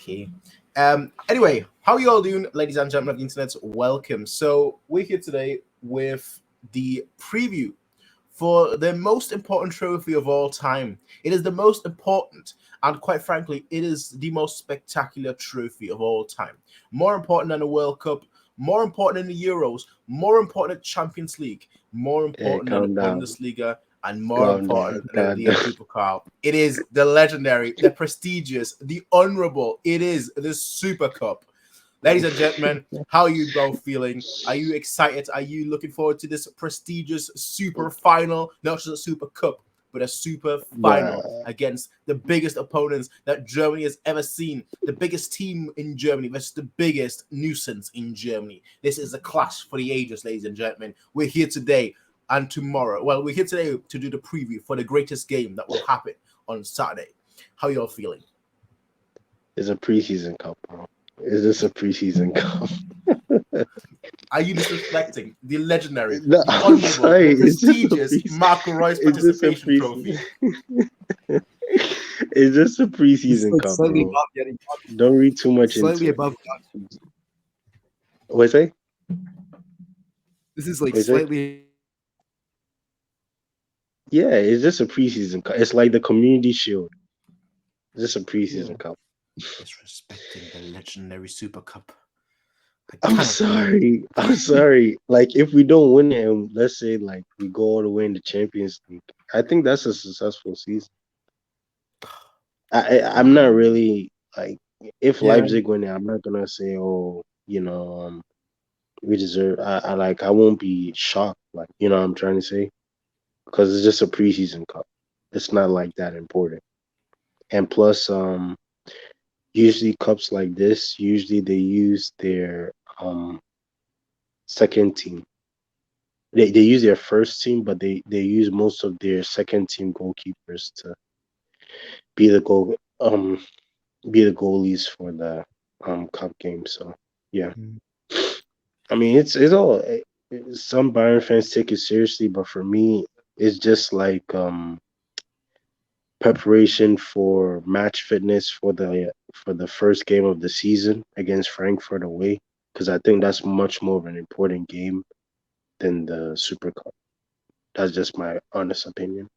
Okay. Anyway, how are you all doing, ladies and gentlemen of the internet? Welcome. So we're here today with the preview for the most important trophy of all time. It is the most important, and quite frankly, it is the most spectacular trophy of all time. More important than the World Cup, more important than the Euros, more important than Champions League, more important than the Bundesliga, and more important than the Supercup. It is the legendary, the prestigious, the honorable. It is the Supercup. Ladies and gentlemen, how are you both feeling? Are you excited? Are you looking forward to this prestigious super final? Not just a Super Cup, but a super final against the biggest opponents that Germany has ever seen. The biggest team in Germany versus the biggest nuisance in Germany. This is a clash for the ages, ladies and gentlemen. We're here today and tomorrow. Well, we're here today to do the preview for the greatest game that will happen on Saturday. How are you all feeling? It's a preseason cup, bro. Is this a preseason cup? Are you disrespecting the legendary, No, the honorable, the prestigious it's Marco Reus participation trophy? Is this a preseason cup, slightly bro? above getting Don't read too much slightly into above. it. What's that? This is like slightly. Yeah, it's just a preseason cup. It's like the Community Shield. It's just a preseason cup. Disrespecting the legendary Super Cup. I'm sorry. Like, if we don't win it, and let's say like we go all the way in the Champions League, I think that's a successful season. I'm not really like, if Leipzig win it, I'm not gonna say, oh, we deserve. I won't be shocked. Like, you know what I'm trying to say, because it's just a preseason cup. It's not like that important. And plus, usually cups like this, usually they use their second team. They use their first team, but they use most of their second team goalkeepers to be the goalies for the cup game. So yeah, I mean it's all. Some Bayern fans take it seriously, but for me, it's just like preparation for match fitness for the first game of the season against Frankfurt away, because I think that's much more of an important game than the Super Cup. That's just my honest opinion.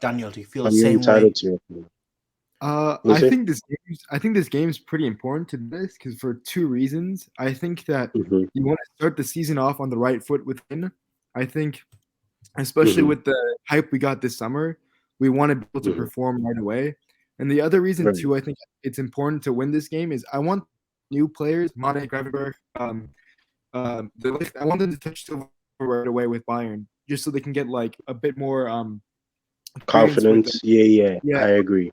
Daniel, do you feel the same way? To your opinion. I think this game's pretty important to this because for two reasons. I think that you want to start the season off on the right foot within. I think, especially with the hype we got this summer, we want to be able to perform right away. And the other reason too, I think it's important to win this game is I want new players, Mane, Gravenberch, I want them to touch silver right away with Bayern, just so they can get like a bit more confidence. Yeah, I agree.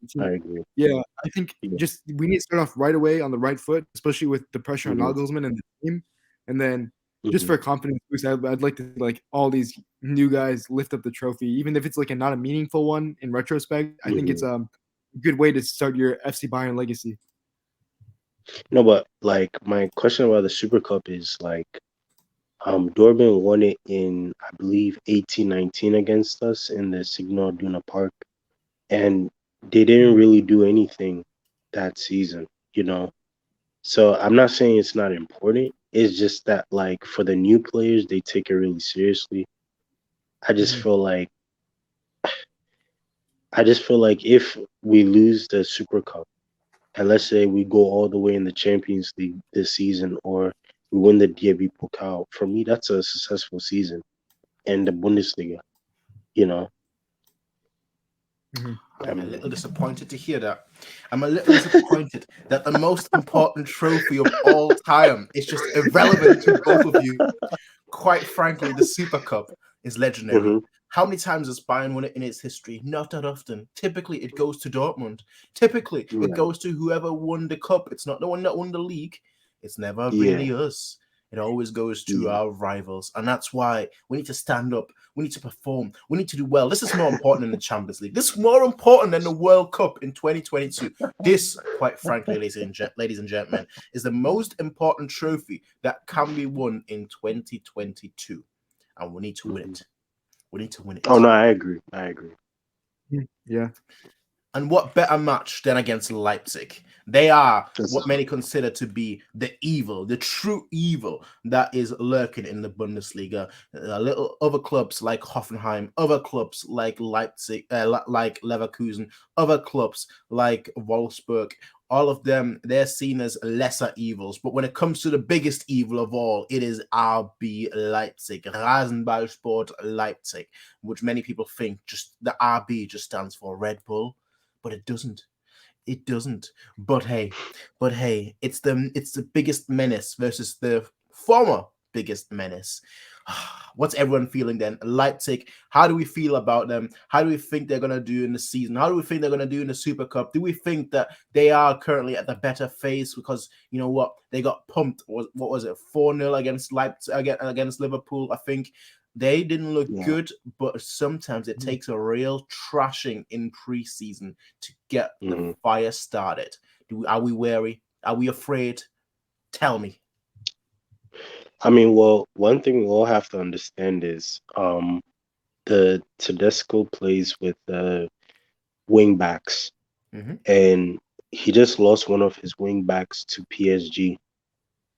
Yeah, I think just we need to start off right away on the right foot, especially with the pressure on Nagelsmann and the team, and then just for a confidence boost, I'd like to like all these new guys lift up the trophy, even if it's like not a meaningful one in retrospect. I think it's a good way to start your FC Bayern legacy. No, but like my question about the Super Cup is like, Dortmund won it in, I believe, 18-19 against us in the Signal Iduna Park, and they didn't really do anything that season, So I'm not saying it's not important. It's just that like for the new players, they take it really seriously. I just feel like if we lose the Super Cup, and let's say we go all the way in the Champions League this season, or we win the DFB Pokal, for me that's a successful season. And the Bundesliga, I'm a little disappointed to hear that. I'm a little disappointed that the most important trophy of all time is just irrelevant to both of you. Quite frankly, the Super Cup is legendary. How many times has Bayern won it in its history? Not that often. Typically, it goes to Dortmund. Typically, it goes to whoever won the cup. It's not the one that won the league. It's never really us. It always goes to our rivals. And that's why we need to stand up. We need to perform. We need to do well. This is more important than the Champions League. This is more important than the World Cup in 2022. This, quite frankly, ladies and gentlemen, is the most important trophy that can be won in 2022. And we need to win it. We need to win it. Oh, no, I agree. Yeah. And what better match than against Leipzig? They are what many consider to be the evil, the true evil that is lurking in the Bundesliga. Little other clubs like Hoffenheim, other clubs like Leipzig, like Leverkusen, other clubs like Wolfsburg. All of them, they're seen as lesser evils. But when it comes to the biggest evil of all, it is RB Leipzig, Rasenballsport Leipzig, which many people think just the RB just stands for Red Bull, but it doesn't. It doesn't. But hey, it's the biggest menace versus the former biggest menace. What's everyone feeling then? Leipzig, how do we feel about them? How do we think they're going to do in the season? How do we think they're going to do in the Supercup? Do we think that they are currently at the better phase? Because you know what? They got pumped. What was it? 4-0 against Leipzig, against Liverpool, I think. They didn't look good, but sometimes it takes a real trashing in preseason to get the fire started. Are we wary? Are we afraid? Tell me. I mean, well, one thing we all have to understand is the Tedesco plays with wing backs, and he just lost one of his wing backs to PSG.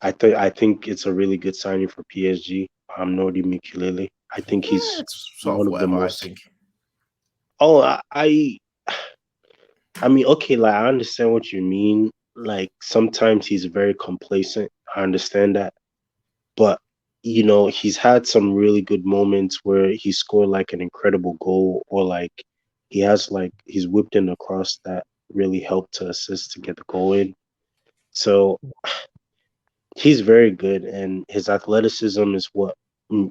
I think it's a really good signing for PSG. Nordi Mikulele. I think he's one of the most. Oh, I mean, okay, like I understand what you mean. Like sometimes he's very complacent. I understand that, but you know, he's had some really good moments where he scored like an incredible goal, or like he's whipped in a cross that really helped to assist to get the goal in. So he's very good, and his athleticism is what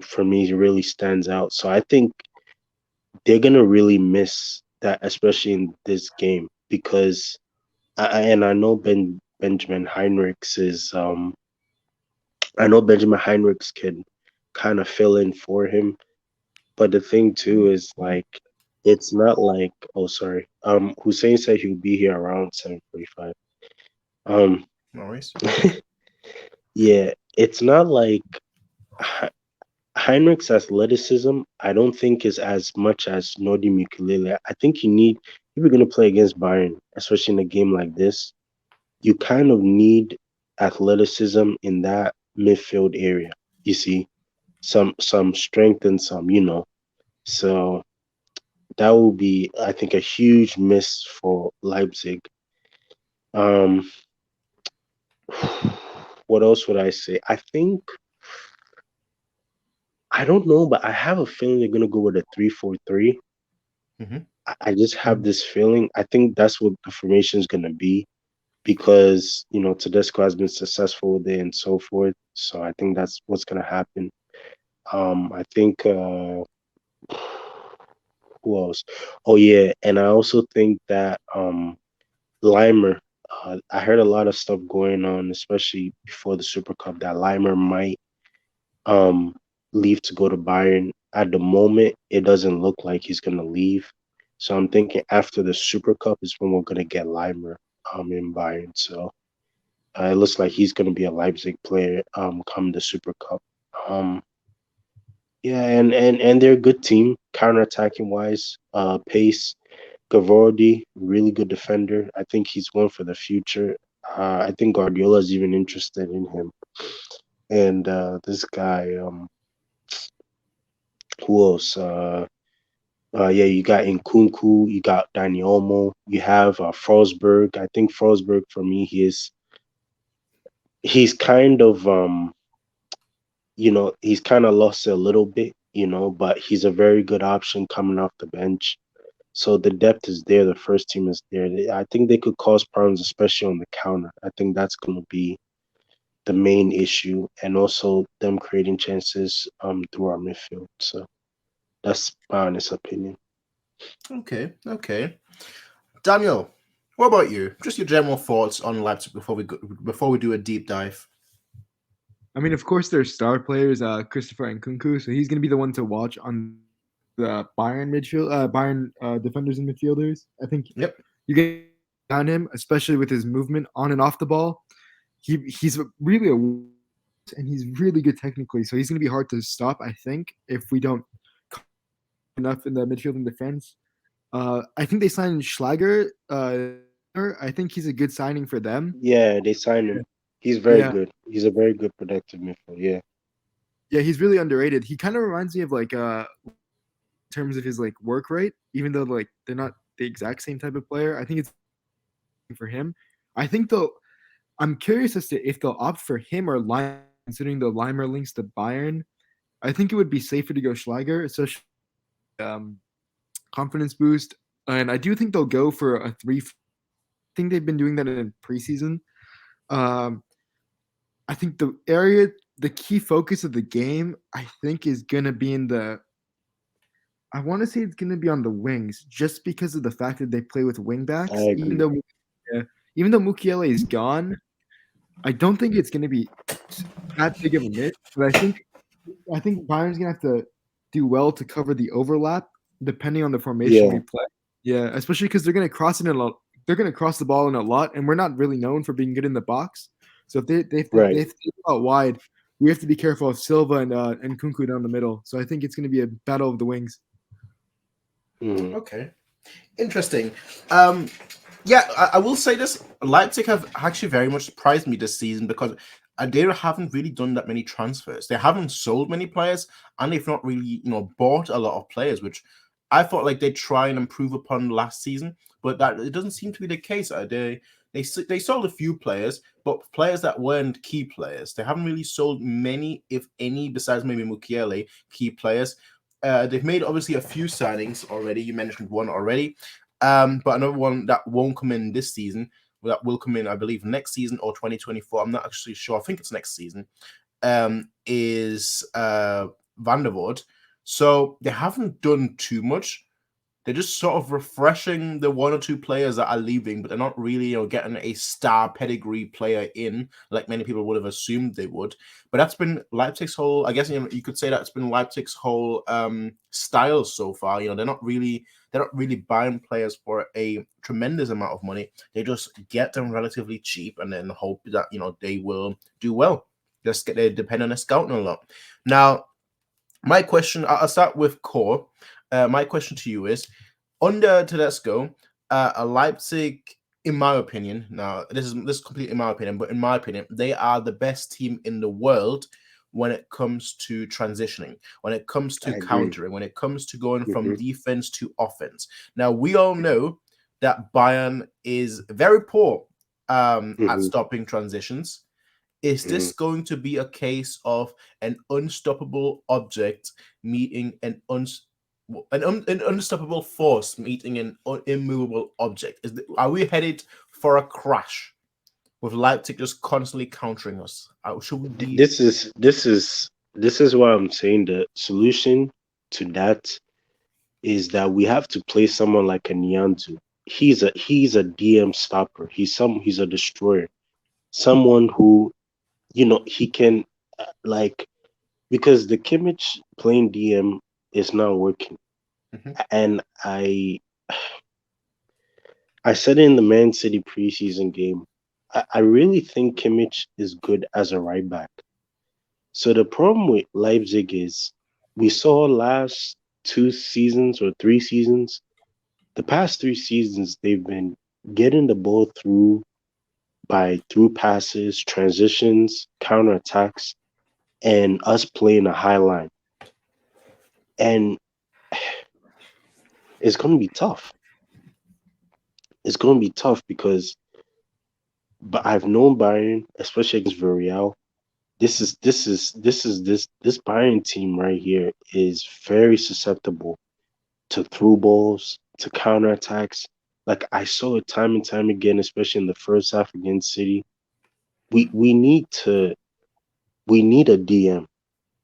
for me really stands out. So I think they're gonna really miss that, especially in this game, because I know Benjamin Heinrichs is I know Benjamin Heinrichs can kind of fill in for him, but the thing too is like it's not like Hussein said he'll be here around 7:45. No worries. Yeah, it's not like Heinrich's athleticism, I don't think is as much as Nordi Mikulele. I think if you're going to play against Bayern, especially in a game like this, you kind of need athleticism in that midfield area. You see, some strength and some, you know. So that will be, I think, a huge miss for Leipzig. What else would I say? I don't know, but I have a feeling they're gonna go with a 3-4-3. I just have this feeling. I think that's what the formation is gonna be, because you know Tedesco has been successful with it and so forth. So I think that's what's gonna happen. I think who else? Oh yeah, and I also think that Limer. I heard a lot of stuff going on, especially before the Super Cup, that Limer might leave to go to Bayern. At the moment, it doesn't look like he's gonna leave. So I'm thinking after the Super Cup is when we're gonna get Limer in Bayern. So it looks like he's gonna be a Leipzig player come the Super Cup. Yeah, and they're a good team, counter-attacking wise. Pace, Gavardi, really good defender. I think he's one for the future. I think Guardiola's even interested in him. And this guy, who else? Yeah, you got Nkunku, you got Dani Olmo, you have Forsberg. I think Forsberg for me, he's kind of he's kind of lost it a little bit, but he's a very good option coming off the bench. So the depth is there. The first team is there. I think they could cause problems, especially on the counter. I think that's going to be the main issue, and also them creating chances through our midfield. So that's my honest opinion. Okay. Daniel, what about you? Just your general thoughts on Leipzig before we do a deep dive. I mean, of course, their star players, Christopher Nkunku, so he's going to be the one to watch on the Bayern defenders and midfielders. I think you get on him, especially with his movement on and off the ball. He's really and he's really good technically, so he's going to be hard to stop, I think, if we don't enough in the midfield and defense. I think they signed Schlager I think he's a good signing for them. Yeah, they signed him. He's very good. He's a very good productive midfielder. Yeah. Yeah, he's really underrated. He kind of reminds me of like in terms of his like work rate, even though like they're not the exact same type of player. I think it's for him. I think they'll. I'm curious as to if they'll opt for him or Lime, considering the Limer links to Bayern. I think it would be safer to go Schleicher, especially confidence boost. And I do think they'll go for a 3. I think they've been doing that in preseason. I think the key focus of the game, I think, is going to be in the. I want to say it's going to be on the wings, just because of the fact that they play with wingbacks. I agree. Even though Mukiele is gone, I don't think it's going to be that big of a miss. But I think Bayern's going to have to do well to cover the overlap, depending on the formation we play. Yeah, especially because they're going to cross it in a lot. They're going to cross the ball in a lot, and we're not really known for being good in the box. So if they go out wide, we have to be careful of Silva and Kunku down the middle. So I think it's going to be a battle of the wings. Mm-hmm. Okay, interesting. Yeah, I will say this: Leipzig have actually very much surprised me this season because they haven't really done that many transfers. They haven't sold many players, and they've not really, bought a lot of players, which I thought like they'd try and improve upon last season, but that it doesn't seem to be the case. They sold a few players, but players that weren't key players. They haven't really sold many, if any, besides maybe Mukiele, key players. They've made obviously a few signings already. You mentioned one already, but another one that won't come in this season, that will come in, I believe, next season or 2024. I'm not actually sure. I think it's next season. Is Van der Voort. So they haven't done too much. They're just sort of refreshing the one or two players that are leaving, but they're not really, getting a star pedigree player in like many people would have assumed they would. But that's been Leipzig's whole, I guess, you could say that's been Leipzig's whole style so far. They're not really buying players for a tremendous amount of money. They just get them relatively cheap and then hope that, they will do well. They depend on their scouting a lot. Now, my question, I'll start with Core. My question to you is, under Tedesco, Leipzig, in my opinion, now this is completely my opinion, but in my opinion, they are the best team in the world when it comes to transitioning, when it comes to countering, when it comes to going from defense to offense. Now, we all know that Bayern is very poor at stopping transitions. Is this going to be a case of an unstoppable object meeting an unstoppable force meeting an immovable object? Are we headed for a crash with Leipzig just constantly countering us? Should we? This is why I'm saying the solution to that is that we have to play someone like a Nianzou. He's a DM stopper. He's a destroyer. Someone who, he can because the Kimmich playing DM is not working. And I said in the Man City preseason game, I really think Kimmich is good as a right back. So the problem with Leipzig is we saw last 2 seasons or 3 seasons, the past 3 seasons, they've been getting the ball through passes, transitions, counterattacks, and us playing a high line. And it's going to be tough. It's going to be tough because I've known Bayern, especially against Villarreal. This Bayern team right here is very susceptible to through balls, to counterattacks. Like I saw it time and time again, especially in the first half against City. We need a DM.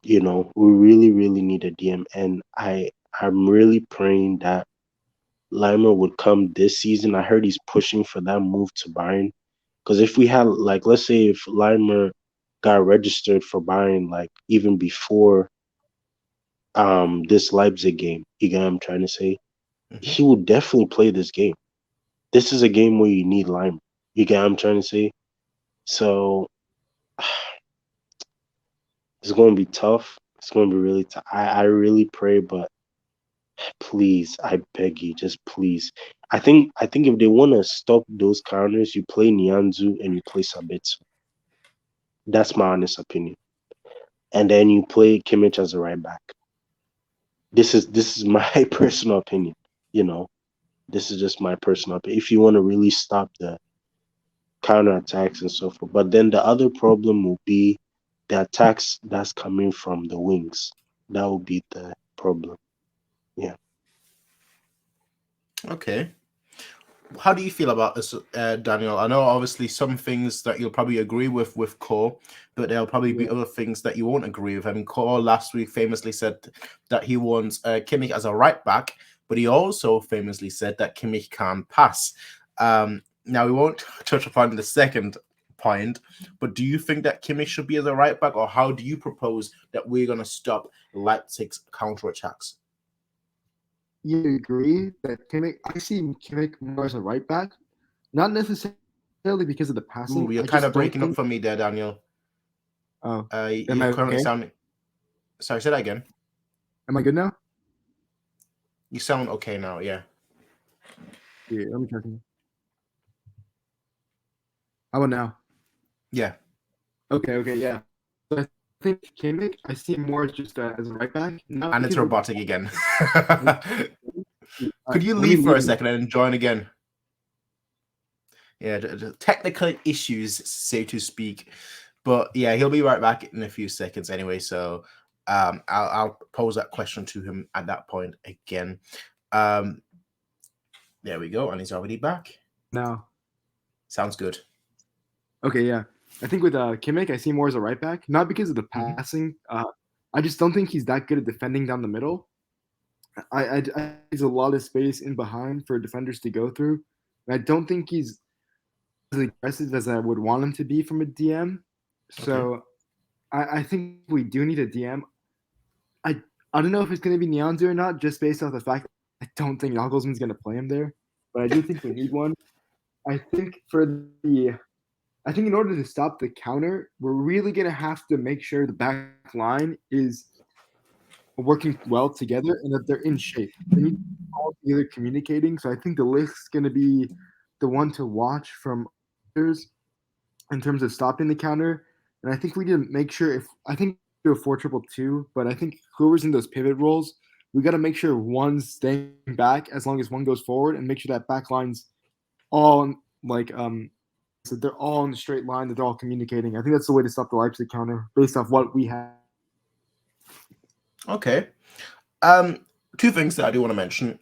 We really, really need a DM. And I'm really praying that Limer would come this season. I heard he's pushing for that move to Bayern. Because if we had, let's say if Limer got registered for Bayern, even before this Leipzig game, you get what I'm trying to say? He would definitely play this game. This is a game where you need Limer. You get what I'm trying to say? So it's going to be tough. It's going to be really tough. I really pray, but Please, I beg you, just please. I think if they want to stop those counters, you play Nianzu and you play Sabitsu. That's my honest opinion. And then you play Kimmich as a right back. This is my personal opinion. You know, this is just my personal opinion. If you want to really stop the counterattacks and so forth. But then the other problem will be the attacks that's coming from the wings. That will be the problem. Yeah. Okay. How do you feel about this, Daniel? I know obviously some things that you'll probably agree with Cole, but there'll probably be other things that you won't agree with. I mean, Cole last week famously said that he wants Kimmich as a right back, but he also famously said that Kimmich can pass. Now, we won't touch upon the second point, but do you think that Kimmich should be as a right back, or how do you propose that we're going to stop Leipzig's counterattacks? You agree that Kimmich? I see Kimmich more as a right back, not necessarily because of the passing. Ooh, you're kind of breaking up for me there, Daniel. Oh, you're currently sounding. Sorry, say that again. Am I good now? You sound okay now. Yeah. Yeah, let me check. How about now? Yeah. Okay, yeah. So I think Kimmich, I see more as just as a right back. And it's robotic again. Could you leave for a second and join again? Yeah, the technical issues, so to speak. But yeah, he'll be right back in a few seconds anyway. So I'll pose that question to him at that point again. There we go, and he's already back. Now. Sounds good. Okay, yeah. I think with Kimmich, I see more as a right back, not because of the passing. I just don't think he's that good at defending down the middle. I there's a lot of space in behind for defenders to go through. And I don't think he's as aggressive as I would want him to be from a DM. So I think we do need a DM. I don't know if it's going to be Nianzu or not, just based off the fact that I don't think Nagelsmann's going to play him there. But I do think we need one. I think in order to stop the counter, we're really going to have to make sure the back line is working well together and that they're in shape. They need to be all together communicating. So I think the list's going to be the one to watch from others in terms of stopping the counter. And I think we need to make sure do a 4-2-2, but I think whoever's in those pivot roles, we got to make sure one's staying back as long as one goes forward, and make sure that back line's all so they're all in the straight line, that they're all communicating. I think that's the way to stop the Leipzig counter based off what we have. Okay. Two things that I do want to mention.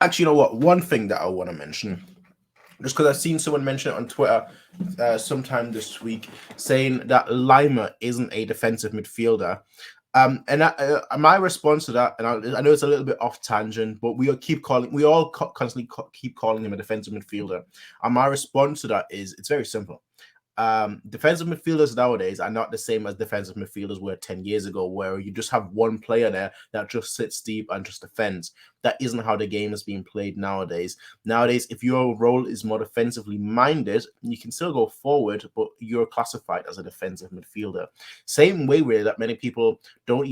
Actually, you know what? One thing that I want to mention, just because I've seen someone mention it on Twitter sometime this week, saying that Lima isn't a defensive midfielder. And my response to that, and I know it's a little bit off tangent, but we all constantly keep calling him a defensive midfielder. And my response to that is, it's very simple. Defensive midfielders nowadays are not the same as defensive midfielders were 10 years ago, where you just have one player there that just sits deep and just defends. That isn't how the game is being played nowadays. Nowadays, if your role is more defensively minded, you can still go forward, but you're classified as a defensive midfielder. Same way where that many people, well,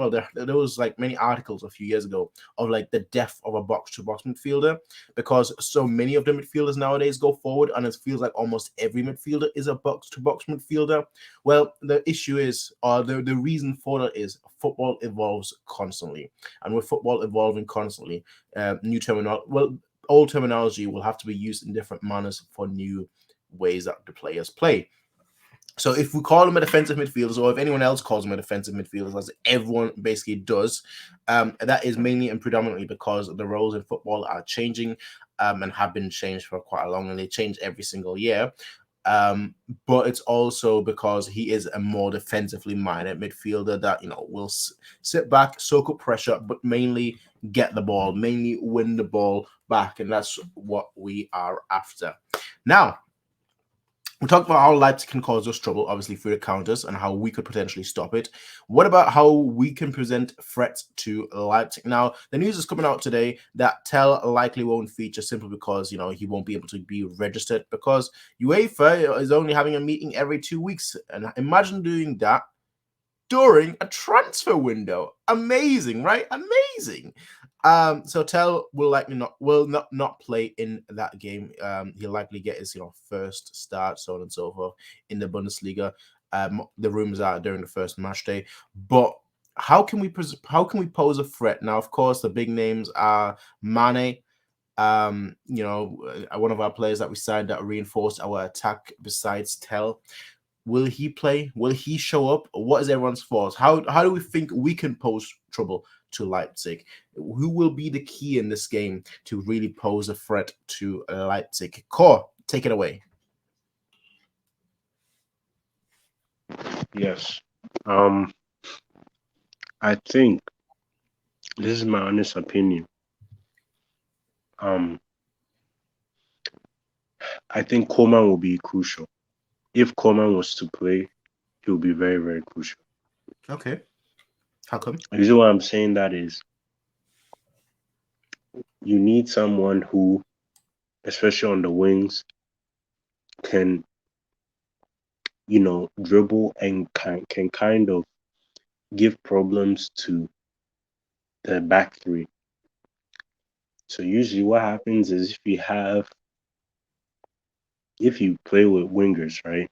there was like many articles a few years ago of like the death of a box-to-box midfielder, because so many of the midfielders nowadays go forward, and it feels like almost every midfielder is a box-to-box midfielder. Well, the issue is, or the reason for that is, football evolves constantly, and with football evolving constantly, old terminology will have to be used in different manners for new ways that the players play. So if we call them a defensive midfielders, or if anyone else calls them a defensive midfielders, as everyone basically does, that is mainly and predominantly because the roles in football are changing and have been changed for quite a long, and they change every single year. But it's also because he is a more defensively minded midfielder that, will sit back, soak up pressure, but mainly get the ball, mainly win the ball back. And that's what we are after. Now, we talked about how Leipzig can cause us trouble, obviously, through the counters, and how we could potentially stop it. What about how we can present threats to Leipzig? Now, the news is coming out today that Tell likely won't feature, simply because, he won't be able to be registered, because UEFA is only having a meeting every 2 weeks. And imagine doing that during a transfer window. Amazing, right? Amazing. So Tell will likely not play in that game. He'll likely get his first start, so on and so forth, in the Bundesliga. The rumors are during the first match day. But how can we pose a threat? Now, of course, the big names are Mane. One of our players that we signed that reinforced our attack besides Tell. Will he play? Will he show up? What is everyone's thoughts? How do we think we can pose trouble to Leipzig? Who will be the key in this game to really pose a threat to Leipzig? Core, take it away. Yes. I think this is my honest opinion. I think Coman will be crucial. If Coman was to play, he will be very, very crucial. Okay. How come? The reason why I'm saying that is you need someone who, especially on the wings, can dribble and can kind of give problems to the back three. So usually what happens is if you play with wingers, right,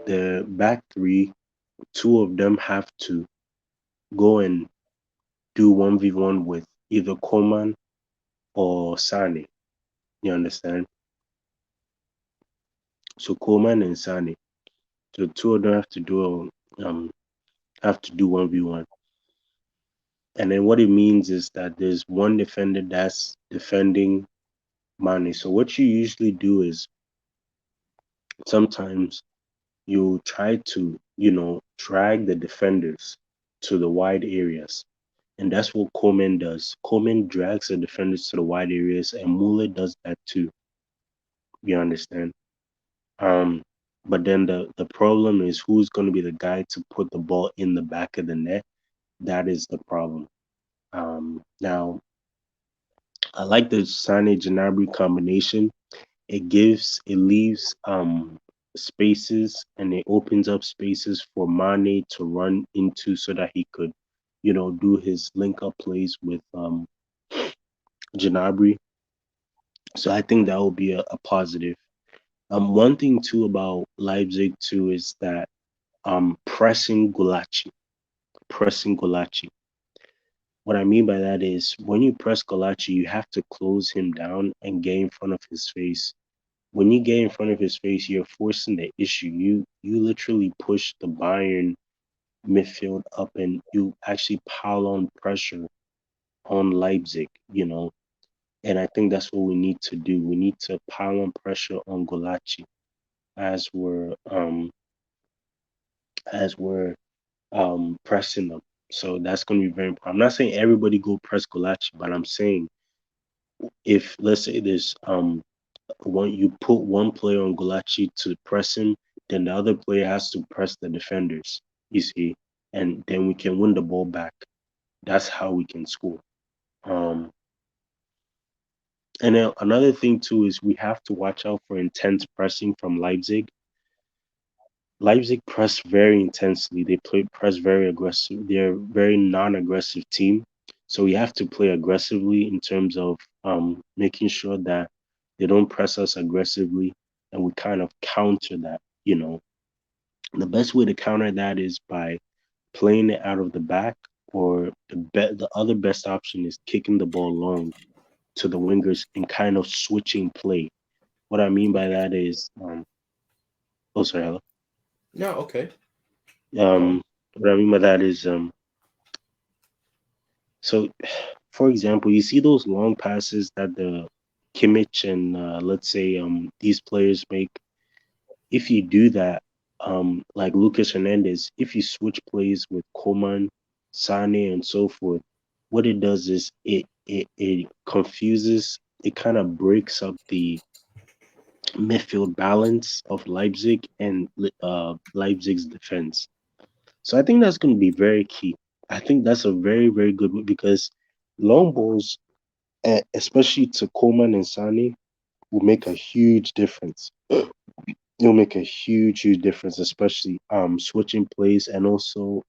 the back three, two of them have to go and do 1v1 with either Coman or Sane. You understand? So Coman and Sane. So two of them have to do 1v1. And then what it means is that there's one defender that's defending Mane. So what you usually do is sometimes you try to, drag the defenders to the wide areas. And that's what Coman does. Coman drags the defenders to the wide areas, and Muller does that too. You understand? But then the problem is who's going to be the guy to put the ball in the back of the net. That is the problem. Now, I like the Sane Gnabry combination. It leaves spaces, and it opens up spaces for Mane to run into so that he could, do his link up plays with Gnabry. So I think that will be a positive. One thing too about Leipzig too is that pressing Gulaci. What I mean by that is when you press Gulaci, you have to close him down and get in front of his face. When you get in front of his face, you're forcing the issue. You literally push the Bayern midfield up, and you actually pile on pressure on Leipzig, And I think that's what we need to do. We need to pile on pressure on Gulaci as we're pressing them. So that's going to be very important. I'm not saying everybody go press Gulaci, but I'm saying if, let's say there's you put one player on Gulaci to press him, then the other player has to press the defenders, you see, and then we can win the ball back. That's how we can score. And then another thing too is we have to watch out for intense pressing from Leipzig. Leipzig press very intensely. They press very aggressive. They're a very non-aggressive team. So we have to play aggressively in terms of making sure that they don't press us aggressively, and we kind of counter that, The best way to counter that is by playing it out of the back, or the other best option is kicking the ball long to the wingers and kind of switching play. What I mean by that is, oh, sorry, hello. Yeah, okay. What I mean by that is, so, for example, you see those long passes that the Kimmich and let's say these players make. If you do that, like Lucas Hernandez, if you switch plays with Coman, Sane, and so forth, what it does is it confuses, it kind of breaks up the midfield balance of Leipzig and Leipzig's defense. So I think that's going to be very key. I think that's a very, very good move because long balls, especially to Coman and Sane, will make a huge difference. it'll make a huge, huge difference, especially switching plays. And also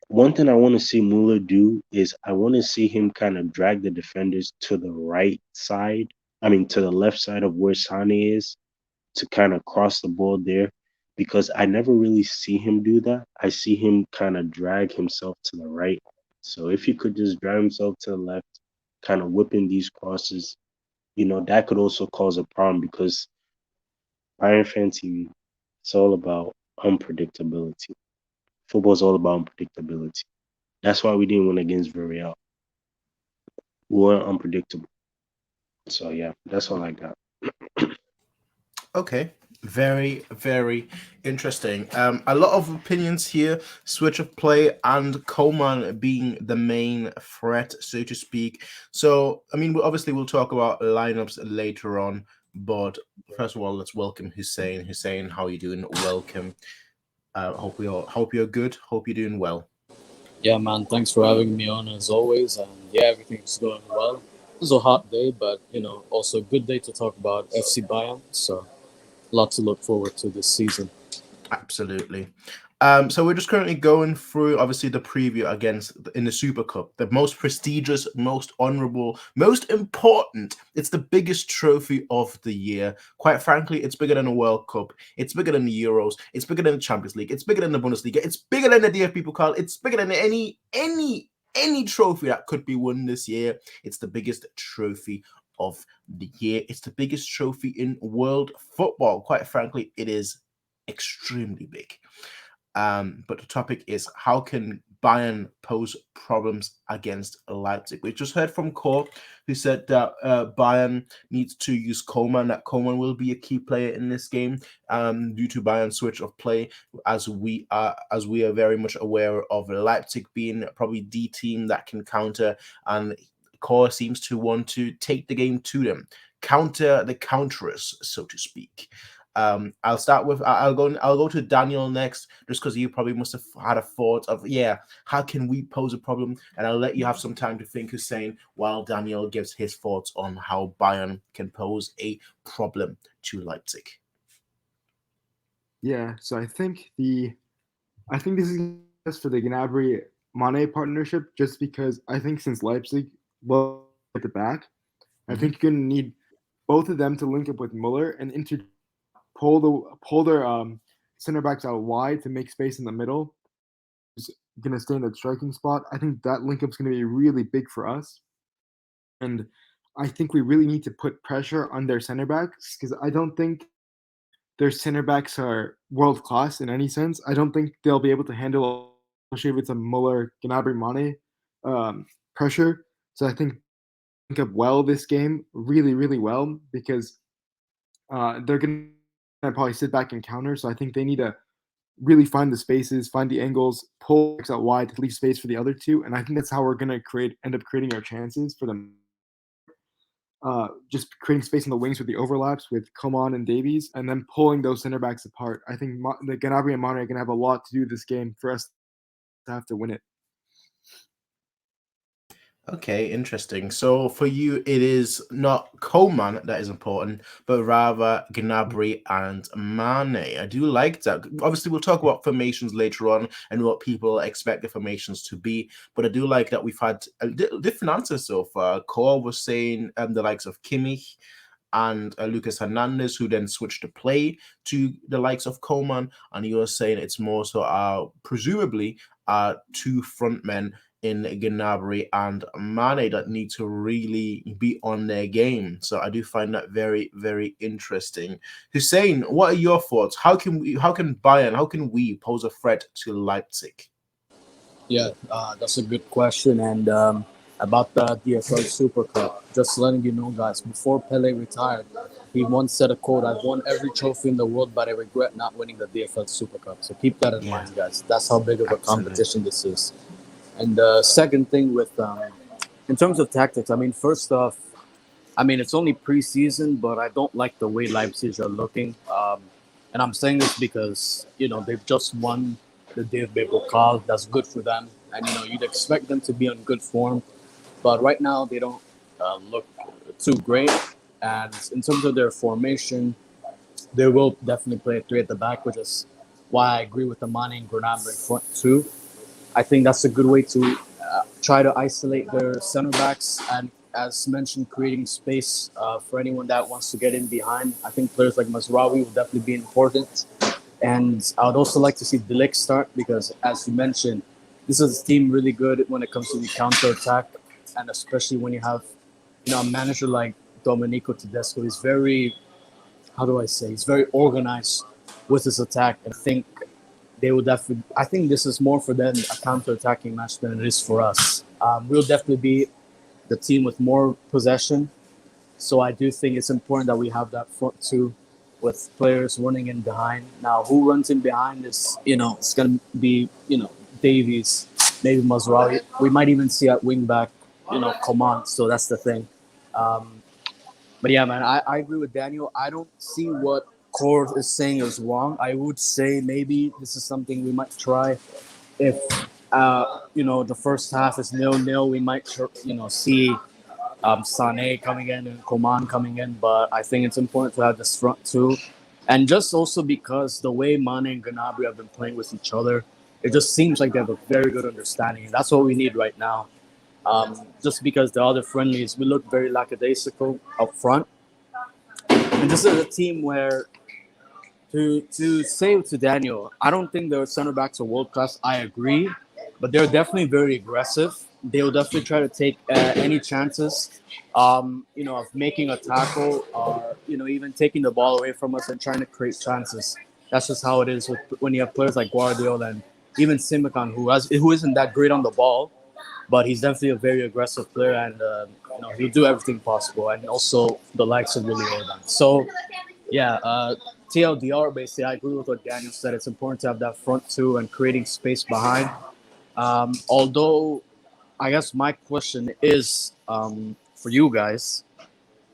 one thing I want to see Mueller do is I want to see him kind of drag the defenders to the right side. I mean, to the left side of where Sane is, to kind of cross the ball there, because I never really see him do that. I see him kind of drag himself to the right. So if he could just drag himself to the left, kind of whipping these crosses, that could also cause a problem because Bayernfantv, it's all about unpredictability. Football's all about unpredictability. That's why we didn't win against Villarreal. We were unpredictable. So yeah, that's all I got. Okay, very, very interesting. A lot of opinions here. Switch of play and Coman being the main threat, so to speak. So, I mean, obviously we'll talk about lineups later on, but first of all, let's welcome Hussein. Hussein, how are you doing? Welcome. Hope you're good. Hope you're doing well. Yeah, man. Thanks for having me on as always. And yeah, everything's going well. It was a hot day, but also a good day to talk about FC Bayern. So, a lot to look forward to this season. Absolutely. So we're just currently going through, obviously, the preview in the Supercup, the most prestigious, most honourable, most important. It's the biggest trophy of the year. Quite frankly, it's bigger than the World Cup. It's bigger than the Euros. It's bigger than the Champions League. It's bigger than the Bundesliga. It's bigger than the DFB Pokal. It's bigger than any trophy that could be won this year. It's the biggest trophy of the year. It's the biggest trophy in world football. Quite frankly, it is extremely big. But the topic is, how can Bayern pose problems against Leipzig? We just heard from Kor, who said that Bayern needs to use Coman, that Coman will be a key player in this game due to Bayern's switch of play, as we are very much aware of Leipzig being probably the team that can counter, and Kor seems to want to take the game to them, counter the counterers, so to speak. I'll go to Daniel next, just because you probably must have had a thought of, how can we pose a problem? And I'll let you have some time to think, Hussein, while Daniel gives his thoughts on how Bayern can pose a problem to Leipzig. Yeah, so I think this is just for the Gnabry-Mane partnership, just because I think since Leipzig will at the back, I think you're going to need both of them to link up with Muller and pull their center backs out wide to make space in the middle. Who's going to stay in that striking spot. I think that link up's going to be really big for us, and I think we really need to put pressure on their center backs, because I don't think their center backs are world class in any sense. I don't think they'll be able to handle, especially if it's a Muller Gnabry Mane pressure. So I think up well this game, really, really well, because they're going to probably sit back and counter. So I think they need to really find the spaces, find the angles, pull out wide to leave space for the other two. And I think that's how we're going to end up creating our chances for them. Just creating space in the wings with the overlaps with Coman and Davies, and then pulling those center backs apart. I think the Gnabry and Mane are going to have a lot to do this game for us to have to win it. Okay, interesting. So for you, it is not Coman that is important, but rather Gnabry and Mane. I do like that. Obviously, we'll talk about formations later on and what people expect the formations to be, but I do like that we've had different answers so far. Cole was saying the likes of Kimmich and Lucas Hernandez, who then switched the play to the likes of Coman, and you were saying it's more so presumably two front men in Gnabry and Mane that need to really be on their game. So I do find that very, very interesting. Hussein, what are your thoughts? How can we pose a threat to Leipzig? Yeah, that's a good question. And about the DFL Supercup, just letting you know, guys, before Pele retired, he once said a quote: "I've won every trophy in the world, but I regret not winning the DFL Supercup." So keep that in mind, guys. That's how big of a competition this is. And the second thing in terms of tactics, I mean, first off, it's only preseason, but I don't like the way Leipzig are looking. And I'm saying this because, they've just won the DFB Pokal. That's good for them. And, you'd expect them to be on good form. But right now, they don't look too great. And in terms of their formation, they will definitely play a 3 at the back, which is why I agree with the Mane and Gnabry front two. I think that's a good way to try to isolate their center backs and, as mentioned, creating space for anyone that wants to get in behind. I think players like Mazraoui will definitely be important. And I would also like to see De Ligt start because, as you mentioned, this is a team really good when it comes to the counter-attack, and especially when you have, a manager like Domenico Tedesco. He's very, he's very organized with his attack. And I think they will definitely. I think this is more for them a counter-attacking match than it is for us. We'll definitely be the team with more possession, so I do think it's important that we have that front two with players running in behind. Now, who runs in behind is, it's going to be, Davies, maybe Mazraoui. We might even see at wing back, Coman. So that's the thing. But yeah, man, I agree with Daniel. I don't see what Core is saying is wrong. I would say maybe this is something we might try. If, the first half is 0-0, we might, see Sané coming in and Coman coming in. But I think it's important to have this front two. And just also because the way Mane and Gnabry have been playing with each other, it just seems like they have a very good understanding. And that's what we need right now. Just because the other friendlies, we look very lackadaisical up front. And this is a team where, to say to Daniel, I don't think their center backs are world class. I agree, but they're definitely very aggressive. They will definitely try to take any chances, of making a tackle or, even taking the ball away from us and trying to create chances. That's just how it is when you have players like Guardiola and even Simakan, who isn't that great on the ball, but he's definitely a very aggressive player, and he'll do everything possible. And also the likes of Willie Orban. So, yeah, TLDR, basically, I agree with what Daniel said. It's important to have that front two and creating space behind. Although, I guess my question is for you guys,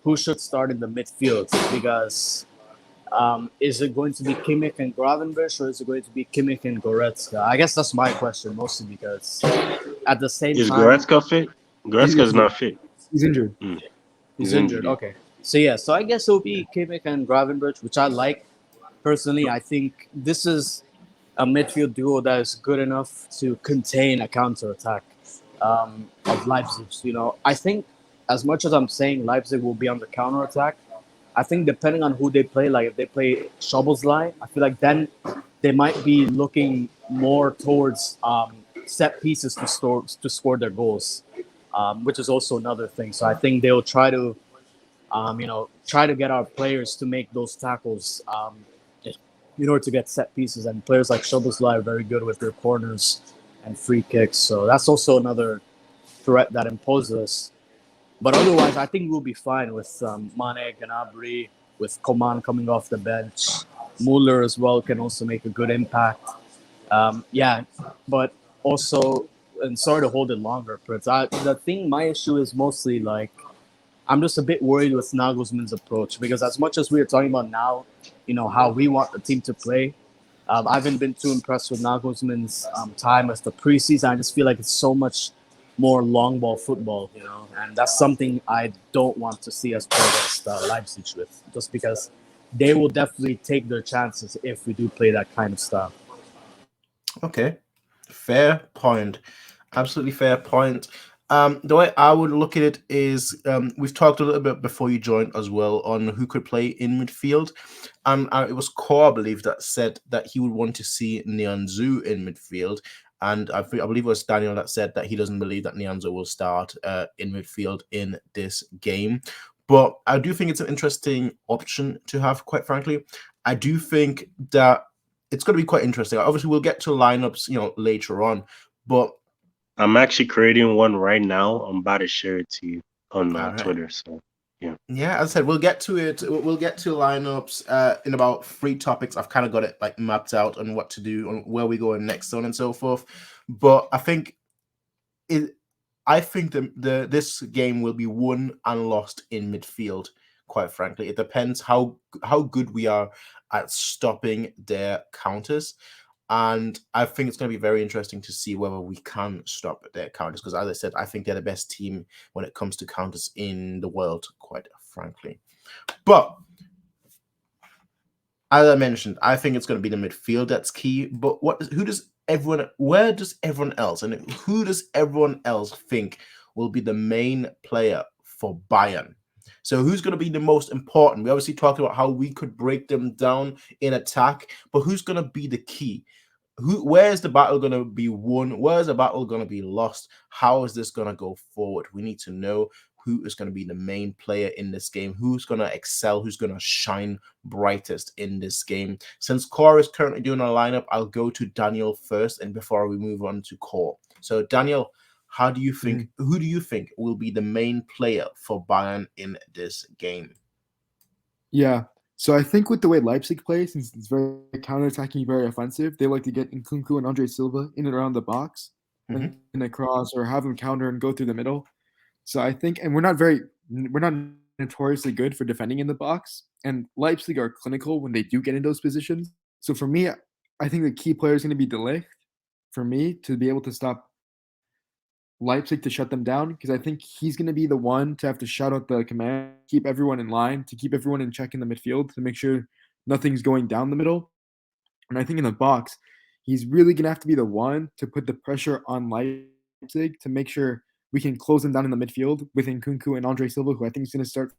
who should start in the midfield? Because is it going to be Kimmich and Gravenberch, or is it going to be Kimmich and Goretzka? I guess that's my question, mostly because at the same time... Is Goretzka fit? Goretzka's not fit. He's injured. He's injured, okay. So I guess it'll be Kimmich and Gravenberch, which I like. Personally, I think this is a midfield duo that is good enough to contain a counter-attack of Leipzig. I think as much as I'm saying Leipzig will be on the counter-attack, I think depending on who they play, like if they play Szoboszlai, I feel like then they might be looking more towards set pieces to score their goals, which is also another thing. So I think they'll try to, get our players to make those tackles in order to get set pieces. And players like Szoboszlai are very good with their corners and free kicks. So that's also another threat that imposes us. But otherwise, I think we'll be fine with Mane, Gnabry, with Coman coming off the bench. Muller as well can also make a good impact. But also, and sorry to hold it longer, Prince. My issue is mostly like, I'm just a bit worried with Nagelsmann's approach, because as much as we are talking about now, how we want the team to play, I haven't been too impressed with Nagelsmann's time as the preseason. I just feel like it's so much more long ball football, and that's something I don't want to see us play against Leipzig with, just because they will definitely take their chances if we do play that kind of style. Okay, fair point. Absolutely fair point. The way I would look at it is, we've talked a little bit before you joined as well on who could play in midfield. It was Core, I believe, that said that he would want to see Nianzou in midfield. And I believe it was Daniel that said that he doesn't believe that Nianzou will start in midfield in this game. But I do think it's an interesting option to have, quite frankly. I do think that it's going to be quite interesting. Obviously, we'll get to lineups, later on. But I'm actually creating one right now. I'm about to share it to you on right. Twitter. So yeah, as I said, we'll get to it. We'll get to lineups in about 3 topics. I've kind of got it like mapped out on what to do, on where we go next, so on and so forth. But I think this game will be won and lost in midfield. Quite frankly, it depends how good we are at stopping their counters. And I think it's going to be very interesting to see whether we can stop their counters, because, as I said, I think they're the best team when it comes to counters in the world, quite frankly. But as I mentioned, I think it's going to be the midfield that's key. But where does everyone else, and who does everyone else think will be the main player for Bayern? So who's going to be the most important? We obviously talked about how we could break them down in attack, but who's going to be the key? Where's the battle going to be won? Where's the battle going to be lost? How is this going to go forward? We need to know who is going to be the main player in this game, who's going to excel, who's going to shine brightest in this game. Since Core is currently doing a lineup, I'll go to Daniel first, and before we move on to Core. So Daniel, how do you think? Who do you think will be the main player for Bayern in this game? Yeah. So I think with the way Leipzig plays, since it's very counter-attacking, very offensive, they like to get Nkunku and Andre Silva in and around the box, in a cross, or have them counter and go through the middle. So I think, and we're not notoriously good for defending in the box, and Leipzig are clinical when they do get in those positions. So for me, I think the key player is going to be De Ligt, for me, to be able to stop Leipzig, to shut them down, because I think he's going to be the one to have to shout out the command, keep everyone in line, to keep everyone in check in the midfield, to make sure nothing's going down the middle. And I think in the box, he's really going to have to be the one to put the pressure on Leipzig to make sure we can close them down in the midfield with Nkunku and Andre Silva, who I think is going to start.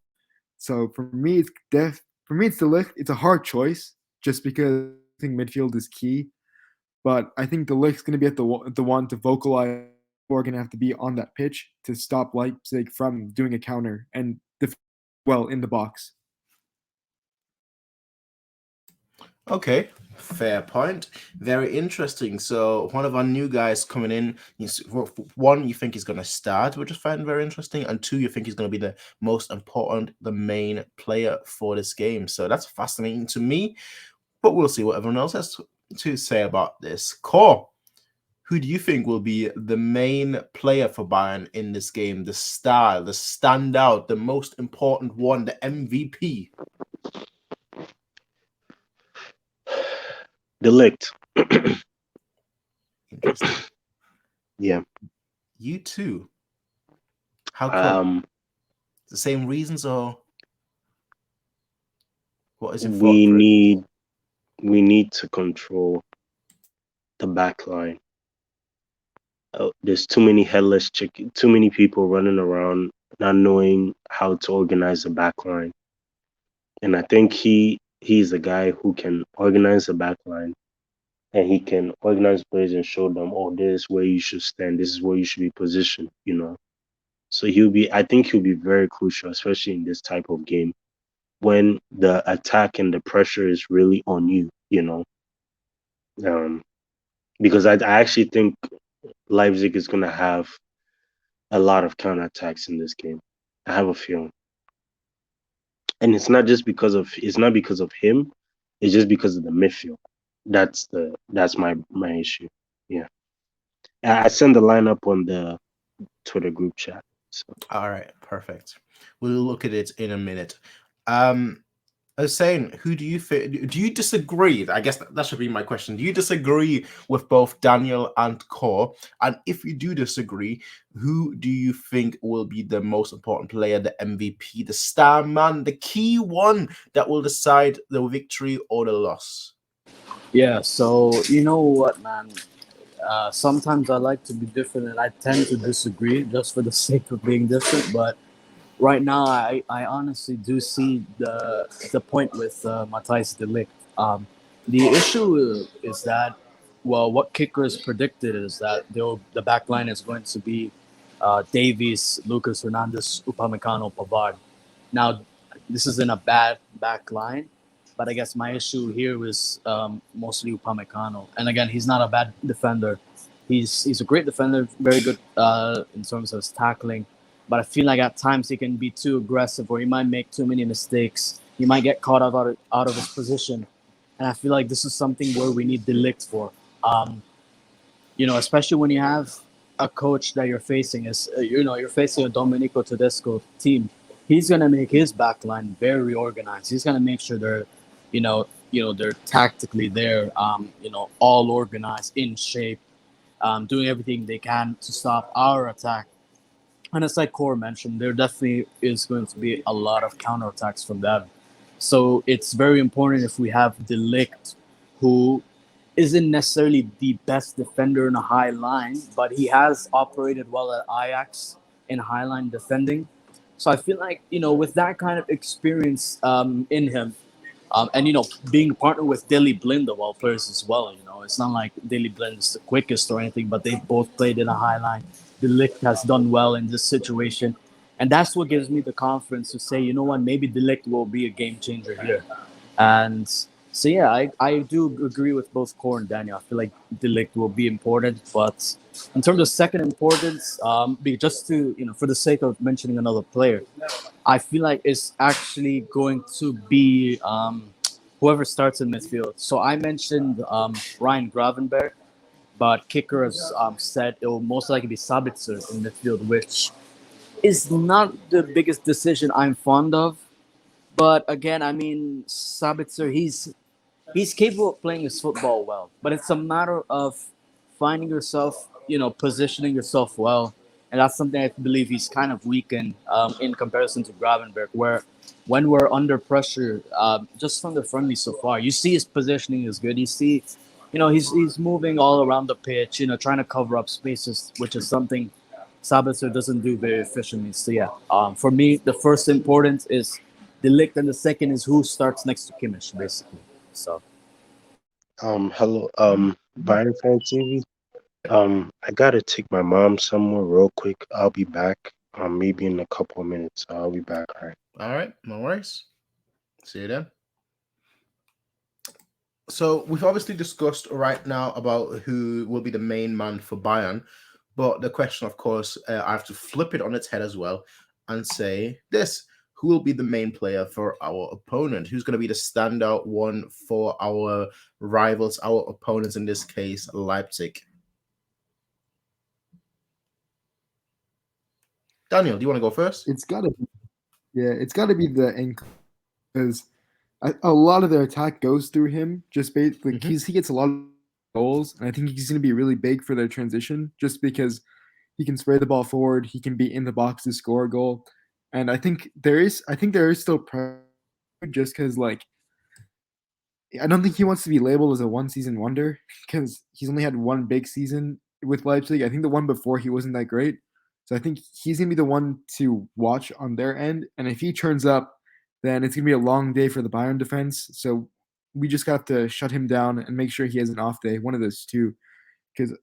So for me, it's De Ligt. It's a hard choice just because I think midfield is key. But I think De Ligt's going to be at the one to vocalize. We're going to have to be on that pitch to stop Leipzig from doing a counter and well in the box. Okay, fair point. Very interesting. So one of our new guys coming in, one, you think he's going to start, which I find very interesting, and two, you think he's going to be the most important, the main player for this game. So that's fascinating to me, but we'll see what everyone else has to say about this. Core, who do you think will be the main player for Bayern in this game? The star, the standout, the most important one, the MVP? De Ligt. Interesting. Yeah. You too. How come? The same reasons, or what is your thought? We need to control the back line. There's too many headless chicken, too many people running around not knowing how to organize the back line. And I think he's a guy who can organize the back line, and he can organize players and show them, oh, this is where you should stand, this is where you should be positioned, So I think he'll be very crucial, especially in this type of game, when the attack and the pressure is really on you, because I actually think Leipzig is going to have a lot of counterattacks in this game. I have a feeling. And it's not because of him, it's just because of the midfield. That's my issue. Yeah. I send the lineup on the Twitter group chat. So. All right, perfect. We'll look at it in a minute. I was saying, who do you think? Do you disagree? I guess that should be my question. Do you disagree with both Daniel and Core? And if you do disagree, who do you think will be the most important player, the MVP, the star man, the key one that will decide the victory or the loss? Yeah, so you know what, man? Sometimes I like to be different, and I tend to disagree just for the sake of being different. But right now, I honestly do see the point with Matthijs de Ligt. The issue is that, well, what kickers predicted is that the back line is going to be Davies, Lucas Hernandez, Upamecano, Pavard. Now, this isn't a bad back line, but I guess my issue here is mostly Upamecano. And again, he's not a bad defender. He's a great defender, very good in terms of his tackling. But I feel like at times he can be too aggressive, or he might make too many mistakes. He might get caught out of his position. And I feel like this is something where we need De Ligt for. Especially when you have a coach that you're facing you're facing a Domenico Tedesco team. He's gonna make his back line very organized. He's gonna make sure they're, they're tactically there, all organized, in shape, doing everything they can to stop our attack. And it's like Core mentioned, there definitely is going to be a lot of counterattacks from them. So it's very important if we have De Ligt, who isn't necessarily the best defender in a high line, but he has operated well at Ajax in high line defending. So I feel like, with that kind of experience in him, and, being partnered with Daley Blind of all players as well, it's not like Daley Blind is the quickest or anything, but they've both played in a high line. De Ligt has done well in this situation. And that's what gives me the confidence to say, maybe De Ligt will be a game changer here. And so, yeah, I do agree with both Core and Daniel. I feel like De Ligt will be important. But in terms of second importance, just to, for the sake of mentioning another player, I feel like it's actually going to be whoever starts in midfield. So I mentioned Ryan Gravenberg, but Kicker has said it will most likely be Sabitzer in midfield, which is not the biggest decision I'm fond of. But again, I mean, Sabitzer, he's capable of playing his football well, but it's a matter of finding yourself, positioning yourself well. And that's something I believe he's kind of weak in comparison to Gravenberg, where when we're under pressure, just from the friendly so far, you see his positioning is good. You see, he's moving all around the pitch, trying to cover up spaces, which is something Sabitzer doesn't do very efficiently. So yeah, for me, the first importance is De Ligt, and the second is who starts next to Kimmich, basically. So, hello, Bayernfantv. I gotta take my mom somewhere real quick. I'll be back. Maybe in a couple of minutes. I'll be back. All right. All right, no worries. See you then. So we've obviously discussed right now about who will be the main man for Bayern, but the question, of course, I have to flip it on its head as well and say this: who will be the main player for our opponent? Who's going to be the standout one for our rivals, our opponents, in this case, Leipzig? Daniel, do you want to go first? It's got to be the because a lot of their attack goes through him. Just basically, he gets a lot of goals, and I think he's going to be really big for their transition, just because he can spray the ball forward, he can be in the box to score a goal, and I think there is still pressure, just because I don't think he wants to be labeled as a one-season wonder, because he's only had one big season with Leipzig. I think the one before he wasn't that great. So I think he's going to be the one to watch on their end. And if he turns up, then it's going to be a long day for the Bayern defense. So we just got to shut him down and make sure he has an off day, one of those two. Because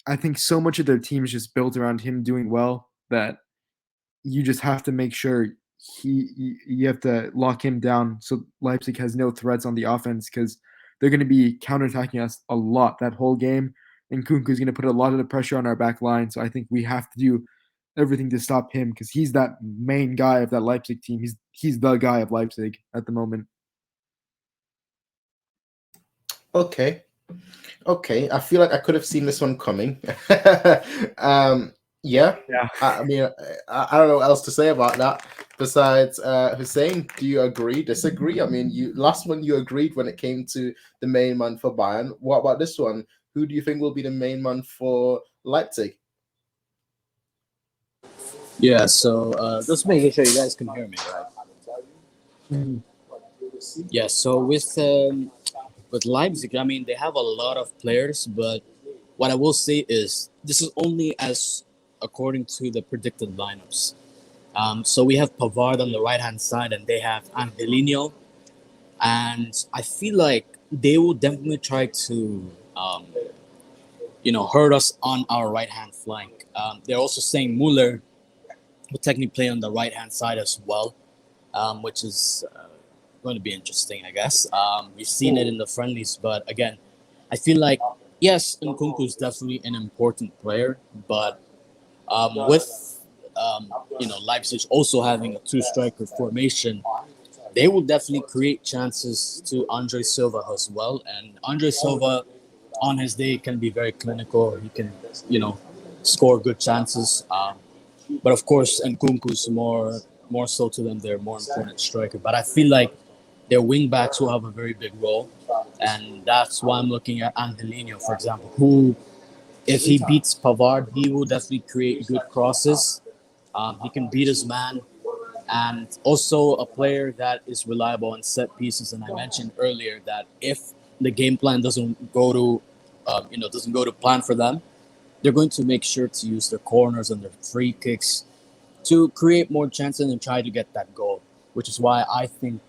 I think so much of their team is just built around him doing well that you just have to make sure you have to lock him down so Leipzig has no threats on the offense, because they're going to be counterattacking us a lot that whole game. And Kunku's going to put a lot of the pressure on our back line. So I think we have to do everything to stop him, because he's that main guy of that Leipzig team. He's the guy of Leipzig at the moment. Okay. I feel like I could have seen this one coming. Yeah. I mean, I don't know what else to say about that besides Hussein. Do you agree, disagree? I mean, last one you agreed when it came to the main man for Bayern. What about this one? Who do you think will be the main man for Leipzig? Yeah, so just making sure you guys can hear me, right? Mm-hmm. Yeah, so with Leipzig, I mean, they have a lot of players, but what I will say is this is only as according to the predicted lineups. So we have Pavard on the right-hand side, and they have Angelino. And I feel like they will definitely try to, hurt us on our right-hand flank. They're also saying Muller will technically play on the right-hand side as well, which is going to be interesting, I guess. We've seen it in the friendlies, but again, I feel like, yes, Nkunku is definitely an important player, but with Leipzig also having a two-striker formation, they will definitely create chances to Andre Silva as well. And Andre Silva, on his day, can be very clinical. He can, score good chances. But of course, Nkunku's more so to them, they're more important striker. But I feel like their wing backs will have a very big role, and that's why I'm looking at Angelino, for example, who, if he beats Pavard, he will definitely create good crosses. He can beat his man, and also a player that is reliable on set pieces. And I mentioned earlier that if the game plan doesn't go to, doesn't go to plan for them, they're going to make sure to use their corners and their free kicks to create more chances and try to get that goal. Which is why I think,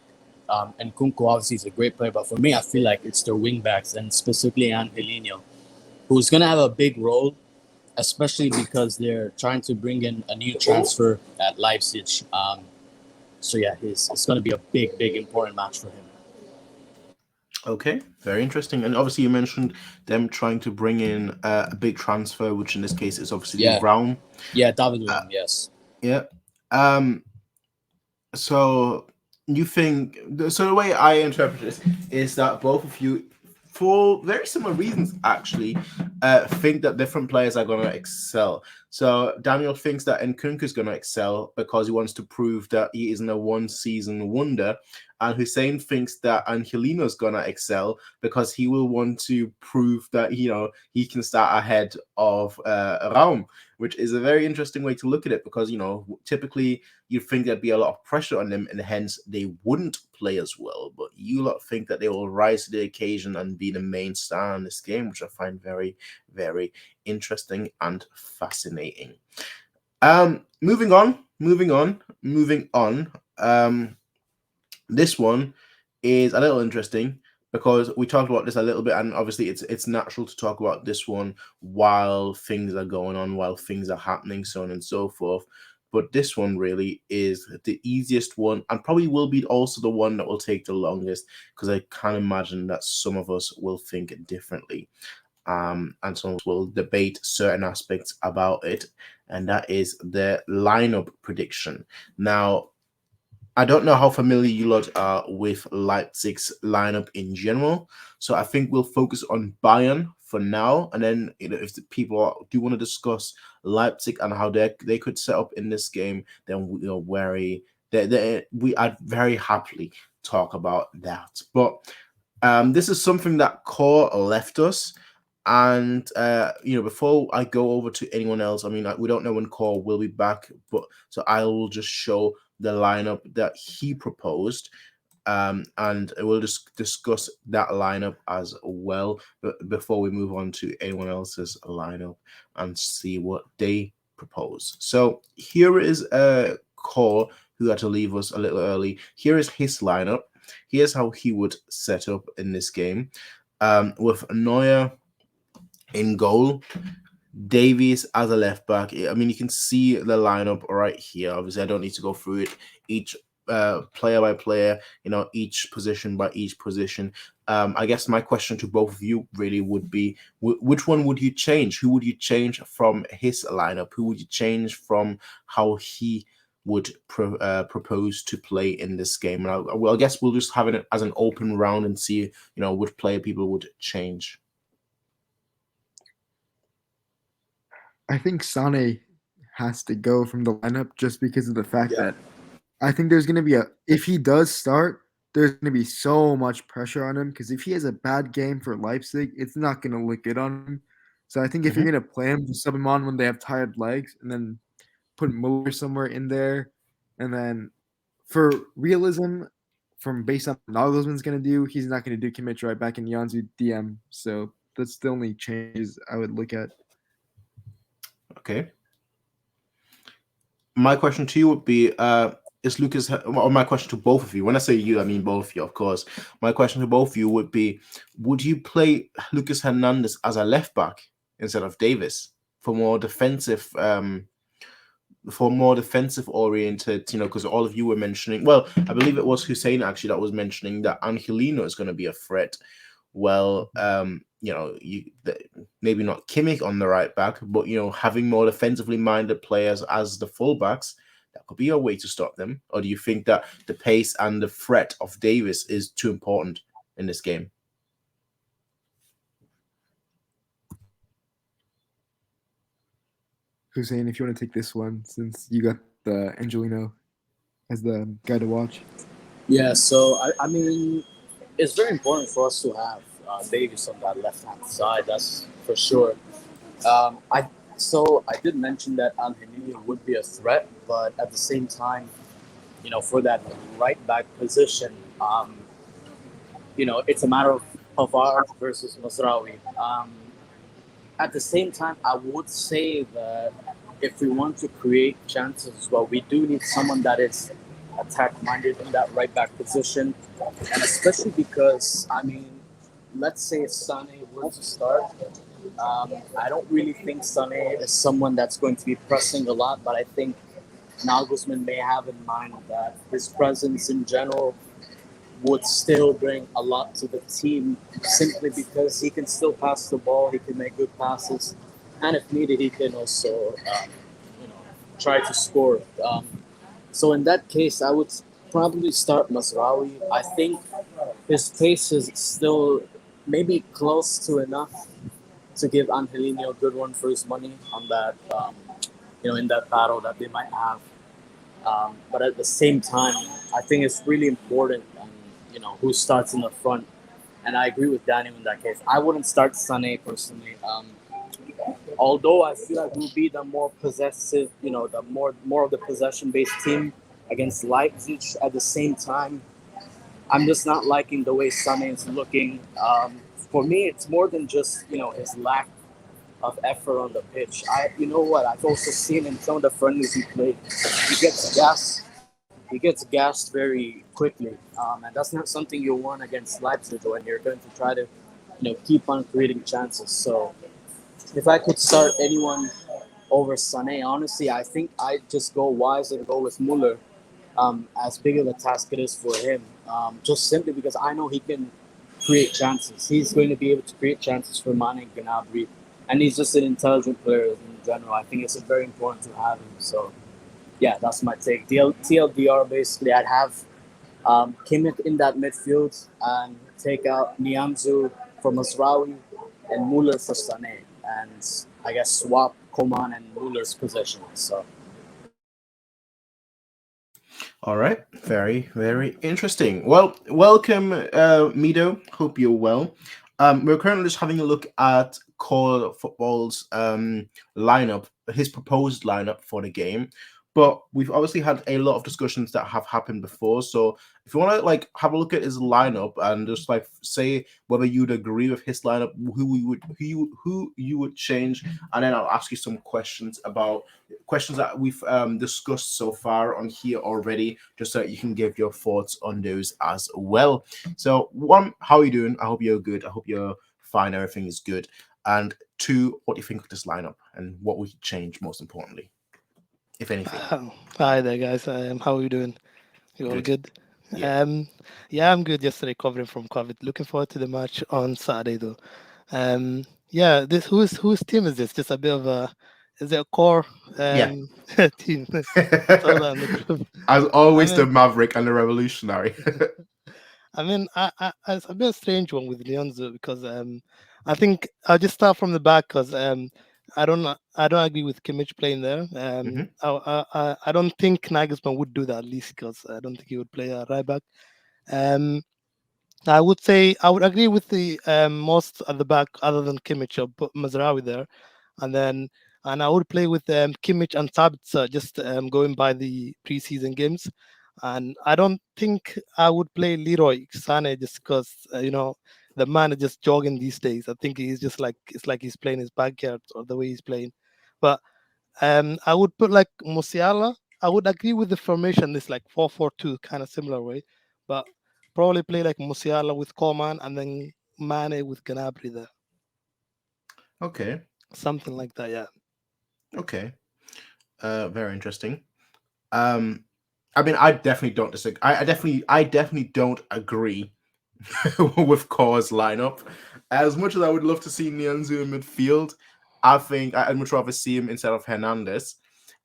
and Kunku obviously is a great player, but for me, I feel like it's their wing backs and specifically Angelino, who's going to have a big role, especially because they're trying to bring in a new transfer at Leipzig. So yeah, it's going to be a big, big important match for him. Okay, very interesting. And obviously, you mentioned them trying to bring in a big transfer, which in this case is obviously Raum. Yeah, David Raum, yes. Yeah. So you think so? The way I interpret this is that both of you, for very similar reasons, actually, think that different players are going to excel. So Daniel thinks that Nkunku is going to excel because he wants to prove that he isn't a one-season wonder. And Hussein thinks that Angelino is going to excel because he will want to prove that, he can start ahead of Raum, which is a very interesting way to look at it because, typically you'd think there'd be a lot of pressure on them and hence they wouldn't play as well. But you lot think that they will rise to the occasion and be the main star in this game, which I find very, very interesting and fascinating. Moving on. This one is a little interesting because we talked about this a little bit, and obviously it's natural to talk about this one while things are going on, while things are happening, so on and so forth. But this one really is the easiest one and probably will be also the one that will take the longest because I can't imagine that some of us will think differently. And some of us will debate certain aspects about it, and that is the lineup prediction. Now, I don't know how familiar you lot are with Leipzig's lineup in general, so I think we'll focus on Bayern for now, and then if the people do want to discuss Leipzig and how they could set up in this game, then I'd very happily talk about that. But this is something that Core left us. And before I go over to anyone else, I mean, we don't know when Core will be back, but so I will just show the lineup that he proposed, and we'll just discuss that lineup as well. But before we move on to anyone else's lineup and see what they propose, so here is Core, who had to leave us a little early. Here is his lineup. Here's how he would set up in this game, with Neuer in goal, Davies as a left back. I mean, you can see the lineup right here. Obviously, I don't need to go through it each player by player, each position by each position. I guess my question to both of you really would be, which one would you change? Who would you change from his lineup? Who would you change from how he would propose to play in this game? And I guess we'll just have it as an open round and see, which player people would change. I think Sane has to go from the lineup just because of the fact that I think there's going to be if he does start, there's going to be so much pressure on him because if he has a bad game for Leipzig, it's not going to look good on him. So I think if you're going to play him, just sub him on when they have tired legs and then put Muller somewhere in there. And then for realism, based on what Nagelsmann's going to do, he's not going to do Kimmich right back in Janzu DM. So that's the only changes I would look at. Okay. My question to you would be, is Lucas, or my question to both of you, when I say you, I mean both of you, of course. My question to both of you would be, would you play Lucas Hernandez as a left back instead of Davis for more defensive, oriented, because all of you were mentioning, well, I believe it was Hussein actually that was mentioning that Angelino is going to be a threat. Well, maybe not Kimmich on the right back, but having more defensively minded players as the fullbacks, that could be a way to stop them. Or do you think that the pace and the threat of Davis is too important in this game? Hussein, if you want to take this one, since you got the Angelino as the guy to watch. Yeah, so I mean, it's very important for us to have Davis on that left-hand side. That's for sure. I did mention that Angelino would be a threat, but at the same time, for that right back position, it's a matter of art versus Masraoui. At the same time, I would say that if we want to create chances as well, we do need someone that is attack-minded in that right-back position. And especially because, let's say if Sané were to start, I don't really think Sané is someone that's going to be pressing a lot, but I think Nagelsmann may have in mind that his presence in general would still bring a lot to the team simply because he can still pass the ball, he can make good passes, and if needed, he can also try to score. So in that case, I would probably start Masraoui. I think his pace is still maybe close to enough to give Angelino a good one for his money on that, in that battle that they might have. But at the same time, I think it's really important, who starts in the front. And I agree with Daniel in that case. I wouldn't start Sané personally. Although I feel like we'll be the more possessive, the more of the possession-based team against Leipzig. At the same time, I'm just not liking the way Sané is looking. For me, it's more than just his lack of effort on the pitch. I've also seen in some of the friendlies he played, he gets gassed. He gets gassed very quickly, and that's not something you want against Leipzig when you're going to try to, keep on creating chances. So, if I could start anyone over Sané, honestly, I think I'd just go wise and go with Muller. As big of a task it is for him, just simply because I know he can create chances. He's going to be able to create chances for Mane and Gnabry, and he's just an intelligent player in general. I think it's very important to have him. So, yeah, that's my take. TLDR, basically, I'd have Kimmich in that midfield and take out Nianzou for Masraoui and Muller for Sané, and I guess swap Coman and Muller's position. So. All right, very, very interesting. Well, welcome, Mido. Hope you're well. We're currently just having a look at Core Football's lineup, his proposed lineup for the game. But we've obviously had a lot of discussions that have happened before. So if you want to have a look at his lineup and just say whether you'd agree with his lineup, who you would change, and then I'll ask you some questions that we've discussed so far on here already, just so that you can give your thoughts on those as well. So one, how are you doing? I hope you're good. I hope you're fine. Everything is good. And two, what do you think of this lineup and what would you change most importantly, if anything? Hi there, guys. How are you doing? You all good? Yeah. I'm good. Just recovering from COVID. Looking forward to the match on Saturday, though. This whose team is this? Just a bit of a, is it a core team? As always, the Maverick and the Revolutionary. It's a bit of a strange one with Leonzo because I think I'll just start from the back because I don't agree with Kimmich playing there. I don't think Nagelsmann would do that, at least because I don't think he would play a right back. I would say I would agree with the most at the back other than Kimmich. I'll put Mazraoui there, and I would play with Kimmich and Sabitzer, just going by the preseason games. And I don't think I would play Leroy Sané just because the man is just jogging these days. I think he's just it's like he's playing his backyard or the way he's playing. But I would put Musiala. I would agree with the formation. It's 4-4-2, kind of similar way, but probably play Musiala with Coman and then Mane with Gnabry there. Okay. Something like that, yeah. Okay. Very interesting. I definitely don't disagree. I definitely don't agree with Core's lineup. As much as I would love to see Nianzou in midfield, I think I'd much rather see him instead of Hernandez.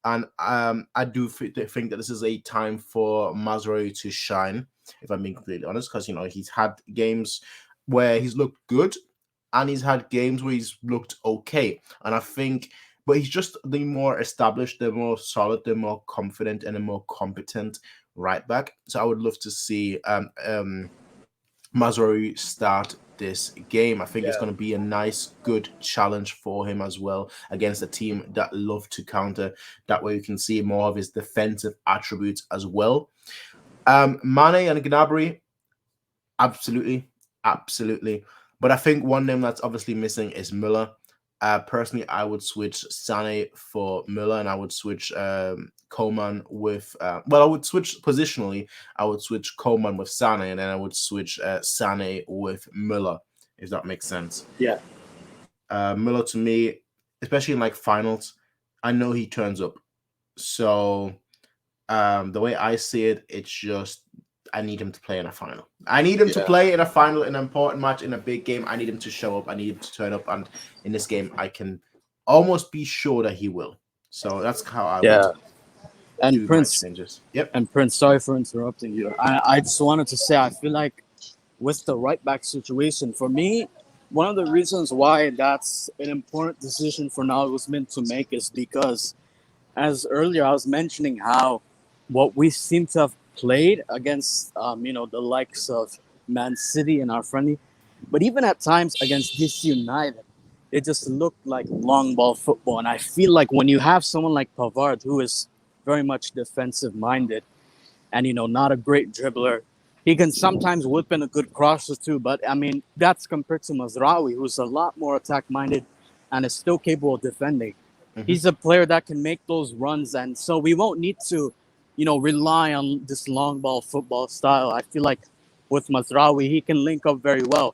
And I do think that this is a time for Mazraoui to shine, if I'm being completely honest, because he's had games where he's looked good, and he's had games where he's looked okay. And I think, but he's just the more established, the more solid, the more confident, and the more competent right back. So I would love to see Mazraoui start this game. I think it's going to be a nice, good challenge for him as well against a team that love to counter. That way you can see more of his defensive attributes as well. Mane and Gnabry, absolutely. But I think one name that's obviously missing is Müller. Personally, I would switch Sané for Müller, and I would switch Coman with. I would switch positionally. I would switch Coman with Sané, and then I would switch Sané with Müller, if that makes sense. Yeah. Müller, to me, especially in like finals, I know he turns up. So the way I see it, it's just I need him to play in a final. I need him to play in a final, in an important match, in a big game. I need him to show up. I need him to turn up. And in this game, I can almost be sure that he will. So that's how I would and Prince changes. Yep. And Prince, sorry for interrupting you. I just wanted to say I feel like with the right back situation, for me, one of the reasons why that's an important decision for Nagelsmann to make is because, as earlier I was mentioning, how what we seem to have played against, the likes of Man City in our friendly, but even at times against DC United, it just looked like long ball football. And I feel like when you have someone like Pavard, who is very much defensive minded and, not a great dribbler, he can sometimes whip in a good crosser too. But I mean, that's compared to Mazraoui, who's a lot more attack minded and is still capable of defending. Mm-hmm. He's a player that can make those runs. And so we won't need to, rely on this long ball football style. I feel like with Mazraoui, he can link up very well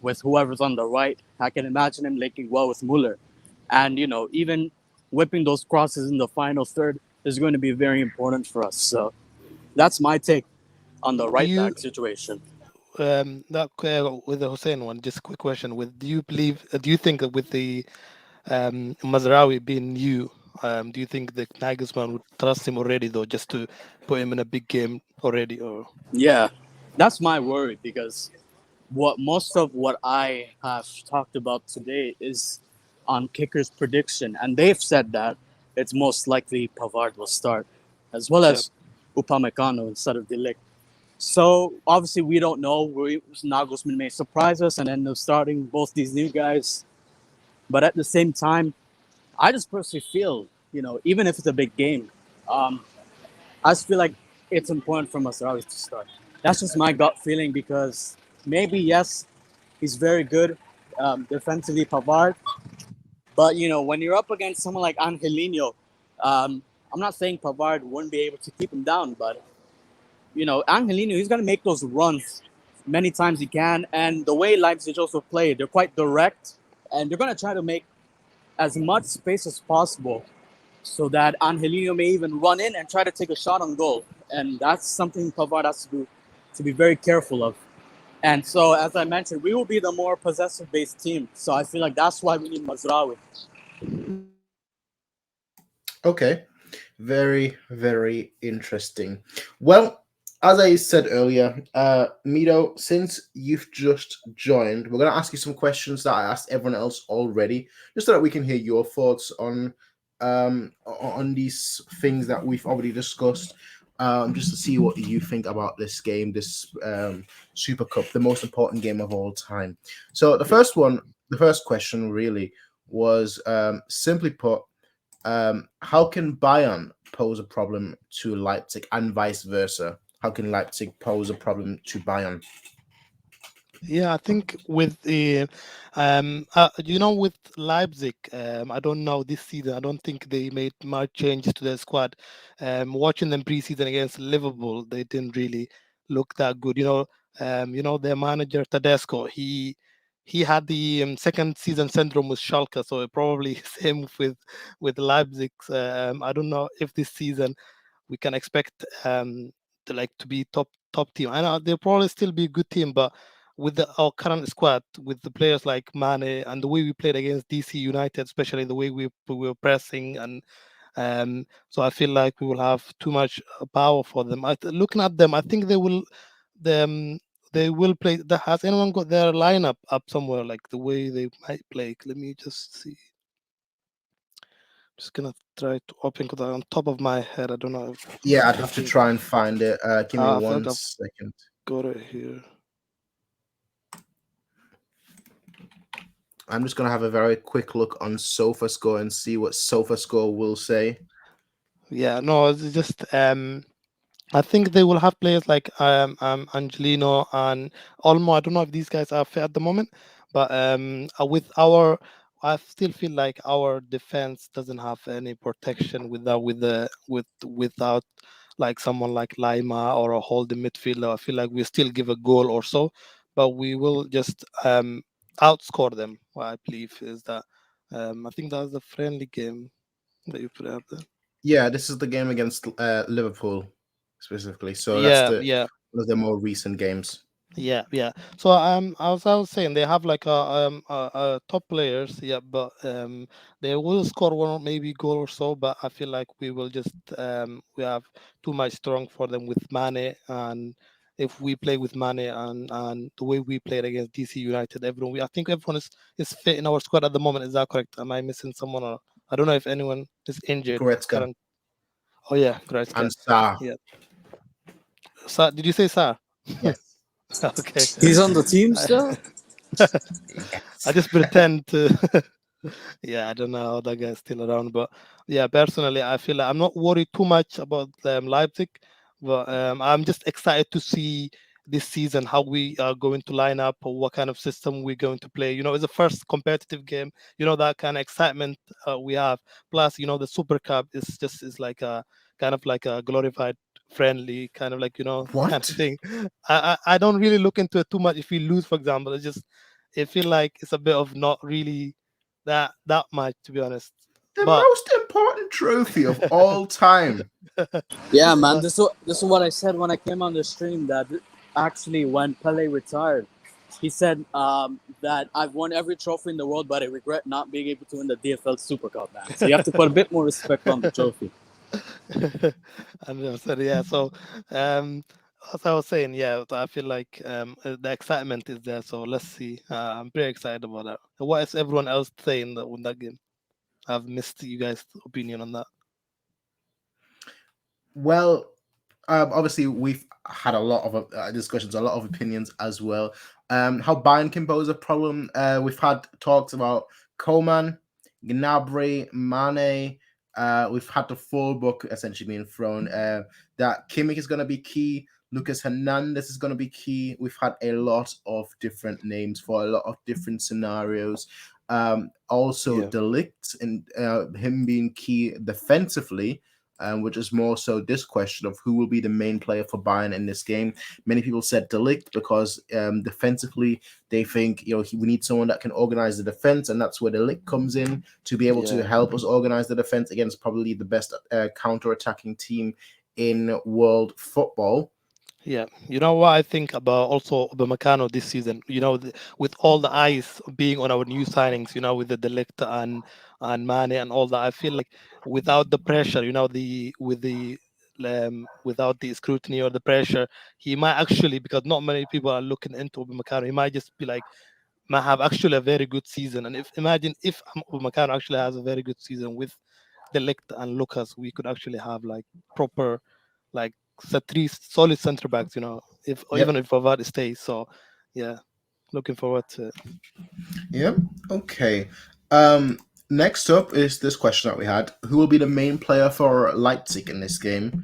with whoever's on the right. I can imagine him linking well with Müller. And, even whipping those crosses in the final third is going to be very important for us. So that's my take on the right back situation. That with the Hussein one, just a quick question. Do you think that with the Mazraoui being new, do you think the Nagelsmann would trust him already, though, just to put him in a big game already? Or yeah, that's my worry, because most of what I have talked about today is on Kicker's prediction, and they've said that it's most likely Pavard will start, as well as Upamecano instead of De Ligt. So obviously we don't know. Nagelsmann may surprise us and end up starting both these new guys, but at the same time, I just personally feel, even if it's a big game, I just feel like it's important for Mazraoui to start. That's just my gut feeling, because maybe, yes, he's very good defensively, Pavard. But, when you're up against someone like Angelino, I'm not saying Pavard wouldn't be able to keep him down, but, Angelino, he's going to make those runs many times he can. And the way Leipzig also play, they're quite direct, and they're going to try to make as much space as possible so that Angelino may even run in and try to take a shot on goal. And that's something Pavard has to be very careful of. And so, as I mentioned, we will be the more possessive-based team. So I feel like that's why we need Mazraoui. Okay. Very, very interesting. Well, as I said earlier, Mito, since you've just joined, we're going to ask you some questions that I asked everyone else already, just so that we can hear your thoughts on these things that we've already discussed. Just to see what you think about this game, this Super Cup, the most important game of all time. So the first question really was, simply put, how can Bayern pose a problem to Leipzig and vice versa? How can Leipzig pose a problem to Bayern? Yeah, I think with the, with Leipzig, I don't know this season. I don't think they made much changes to their squad. Watching them preseason against Liverpool, they didn't really look that good. Their manager Tedesco, he had the second season syndrome with Schalke, so probably same with Leipzig. I don't know if this season we can expect to be top team. I know they'll probably still be a good team, but with our current squad, with the players like Mane and the way we played against DC United, especially the way we were pressing, and so I feel like we will have too much power for them. Looking at them, I think they will play. Has anyone got their lineup up somewhere, like the way they might play? Let me just see. Just gonna try to open, because on top of my head, I don't know. I'd have to try and find it. Give me 1 second. Got it here. I'm just gonna have a very quick look on SofaScore and see what SofaScore will say. Yeah, no, it's just I think they will have players like Angelino and Olmo. I don't know if these guys are fit at the moment, but with our, I still feel like our defense doesn't have any protection without like someone like Lima or a holding midfielder. I feel like we still give a goal or so, but we will just outscore them. What I believe is that I think that was the friendly game that you put out there. Yeah, this is the game against Liverpool specifically. So that's Yeah, yeah. one of the more recent games. Yeah, yeah. So as I was saying, they have like a top players, yeah, but they will score one maybe goal or so, but I feel like we will just we have too much strong for them with Mane, and if we play with Mane and the way we played against DC United, I think everyone is fit in our squad at the moment. Is that correct? Am I missing someone, or I don't know if anyone is injured Goretzka current? Oh yeah, Goretzka. and Sa. Yeah. Sa, did you say Sa? Yes. Okay. He's on the team still? I just pretend to. Yeah, I don't know how that guy's still around, but yeah, personally, I feel like I'm not worried too much about Leipzig, but I'm just excited to see this season how we are going to line up or what kind of system we're going to play. It's the first competitive game. That kind of excitement we have. Plus, the Super Cup is like a kind of like a glorified friendly kind of like What? kind of thing. I don't really look into it too much. If we lose, for example, it feel like it's a bit of not really that much, to be honest. The But most important trophy of all time. Yeah, man. This is what I said when I came on the stream. That actually, when Pele retired, he said that I've won every trophy in the world, but I regret not being able to win the DFL Supercup, man. So you have to put a bit more respect on the trophy. and said, yeah. So, as I was saying, yeah, I feel like the excitement is there. So let's see. I'm pretty excited about that. What is everyone else saying in that game? I've missed you guys' opinion on that. Well, obviously we've had a lot of discussions, a lot of opinions as well. How Bayern can pose a problem. We've had talks about Coman, Gnabry, Mane. We've had the full book essentially being thrown. That Kimmich is going to be key. Lucas Hernandez is going to be key. We've had a lot of different names for a lot of different scenarios. Also, De Ligt and him being key defensively. Which is more so this question of who will be the main player for Bayern in this game. Many people said De Ligt because defensively they think we need someone that can organize the defense, and that's where De Ligt comes in to be able to help us organize the defense against probably the best counter-attacking team in world football. Yeah, you know what I think about also Upamecano this season. With all the eyes being on our new signings, with the De Ligt and Mane and all that, I feel like without the pressure, without the scrutiny or the pressure, he might actually, because not many people are looking into Upamecano, he might just be like, might have actually a very good season. And imagine if Upamecano actually has a very good season with De Ligt and Lucas, we could actually have like proper like three solid center backs, even if Pavard stays. So yeah, looking forward to it. Yep. Okay. Next up is this question that we had. Who will be the main player for Leipzig in this game?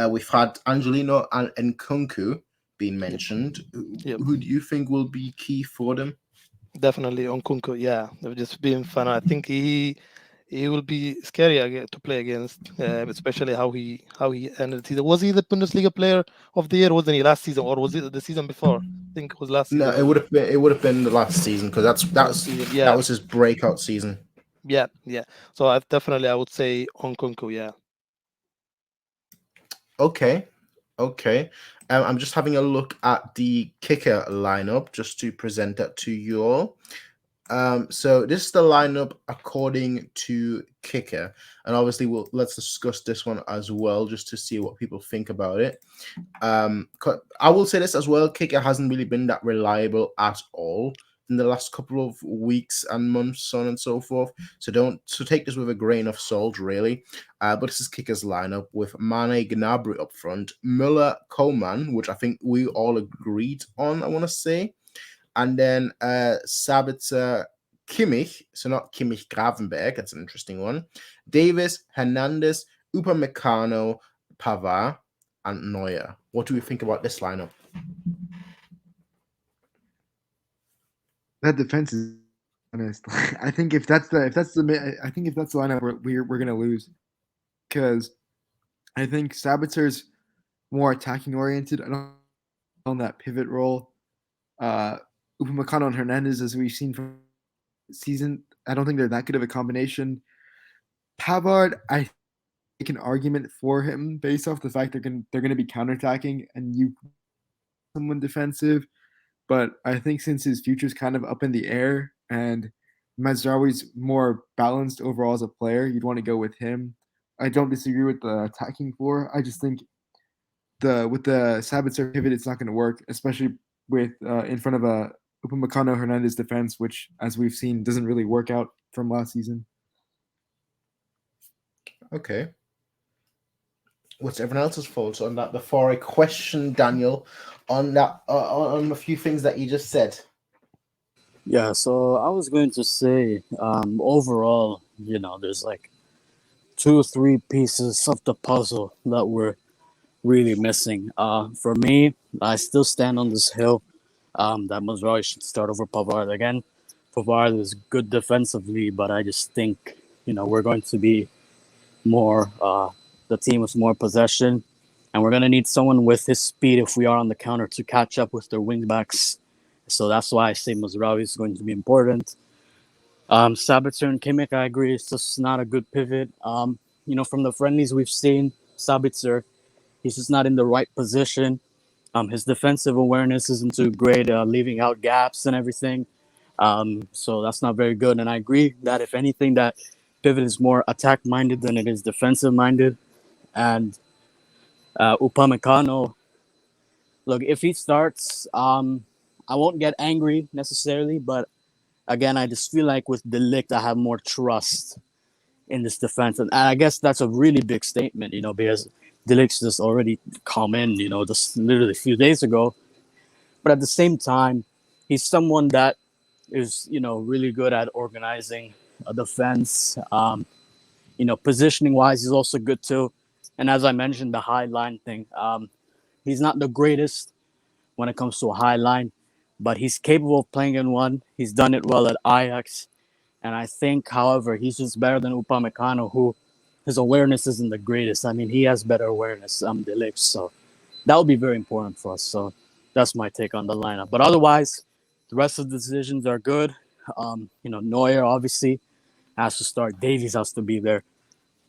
We've had Angelino and Nkunku being mentioned. Yep. Who do you think will be key for them? Definitely Nkunku. Yeah, they've just been fun. I think he will be scary to play against, especially how he ended the season. Was he the Bundesliga player of the year? Wasn't he last season, or was it the season before? I think it was last season. No, it would have been the last season because that was his breakout season. Yeah. So I would say Nkunku. Yeah. Okay. I'm just having a look at the kicker lineup just to present that to you all. So this is the lineup according to kicker, and obviously let's discuss this one as well just to see what people think about it. I will say this as well: kicker hasn't really been that reliable at all in the last couple of weeks and months, so on and so forth. So take this with a grain of salt, really. But this is kicker's lineup with Mane, Gnabry up front, Müller, Coman, which I think we all agreed on. I want to say. And then Sabitzer, Kimmich, so not Kimmich Gravenberg, that's an interesting one. Davis, Hernandez, Upamecano, Pavard, and Neuer. What do we think about this lineup? That defense is honest. I think if that's the lineup, we're gonna lose, because I think Sabitzer's more attacking oriented. I don't on that pivot role. Upamecano and Hernandez, as we've seen from the season, I don't think they're that good of a combination. Pavard, I make an argument for him based off the fact they're gonna be counterattacking and you someone defensive. But I think since his future's kind of up in the air and Mazraoui's more balanced overall as a player, you'd want to go with him. I don't disagree with the attacking four. I just think with the Sabitzer pivot, it's not going to work, especially with in front of a Upamecano Hernandez defense, which, as we've seen, doesn't really work out from last season. Okay. What's everyone else's thoughts on that before I question Daniel on that on a few things that you just said? Yeah, so I was going to say, overall, there's like 2 or 3 pieces of the puzzle that we're really missing. For me, I still stand on this hill that Mazraoui should start over Pavard again. Pavard is good defensively, but I just think, we're going to be more, the team with more possession, and we're going to need someone with his speed if we are on the counter to catch up with their wingbacks. So that's why I say Mazraoui is going to be important. Sabitzer and Kimmich, I agree, it's just not a good pivot. From the friendlies we've seen, Sabitzer, he's just not in the right position. His defensive awareness isn't too great, leaving out gaps and everything. So that's not very good. And I agree that if anything, that pivot is more attack-minded than it is defensive-minded. And Upamecano, look, if he starts, I won't get angry necessarily, but again, I just feel like with De Ligt, I have more trust in this defense. And I guess that's a really big statement, because De Ligt's just already come in, just literally a few days ago. But at the same time, he's someone that is, really good at organizing a defense. Positioning-wise, he's also good too. And as I mentioned, the high line thing, he's not the greatest when it comes to a high line, but he's capable of playing in one. He's done it well at Ajax. And I think, however, he's just better than Upamecano, who his awareness isn't the greatest. I mean, he has better awareness, De Ligt. So that will be very important for us. So that's my take on the lineup. But otherwise, the rest of the decisions are good. Neuer, obviously, has to start. Davies has to be there.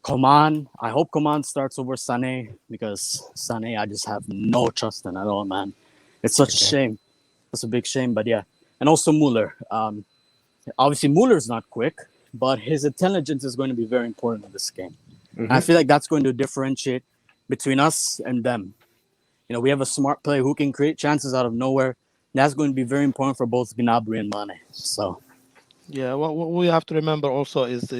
Coman, I hope Coman starts over Sané, because Sané, I just have no trust in at all, man. It's such a shame. It's a big shame, but yeah. And also Muller. Obviously, Muller's not quick, but his intelligence is going to be very important in this game. Mm-hmm. I feel like that's going to differentiate between us and them. We have a smart player who can create chances out of nowhere. That's going to be very important for both Gnabry and Mane. So, yeah, what we have to remember also is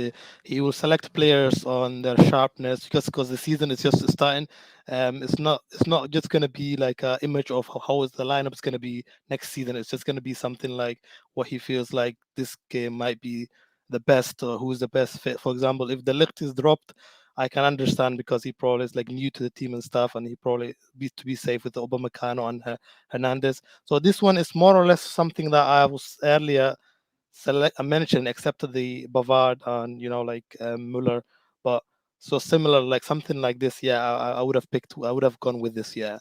he will select players on their sharpness, because the season is just starting. It's not just going to be like an image of how is the lineup is going to be next season. It's just going to be something like what he feels like this game might be the best, or who's the best fit. For example, if De Ligt is dropped, I can understand, because he probably is like new to the team and stuff, and he probably to be safe with Upamecano and Hernandez. So this one is more or less something that I was earlier mentioned, except the Bavard and Muller, but so similar, like something like this. Yeah, I would have gone with this. Yeah.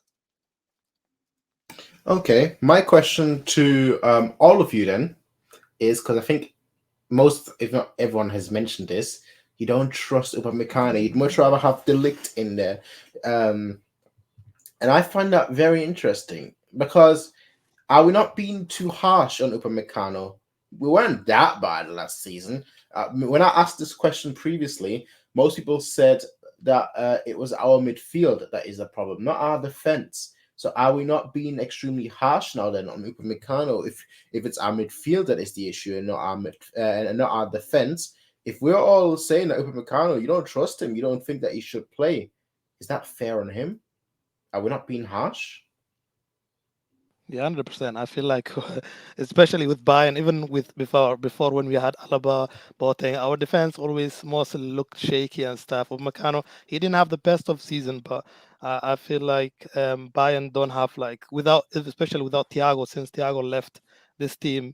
Okay, my question to all of you then is, because I think most, if not everyone, has mentioned this. You don't trust Upamecano. You'd much rather have De Ligt in there, and I find that very interesting, because are we not being too harsh on Upamecano? We weren't that bad last season. When I asked this question previously, most people said that it was our midfield that is a problem, not our defense. So are we not being extremely harsh now then on Upamecano if it's our midfield that is the issue and not our defense? If we're all saying that Upamecano, you don't trust him, you don't think that he should play, is that fair on him? Are we not being harsh? Yeah, 100%. I feel like, especially with Bayern, even before when we had Alaba, Boateng, our defense always mostly looked shaky and stuff. With Meccano, he didn't have the best of season, but I feel like Bayern don't have like especially without Thiago, since Thiago left this team,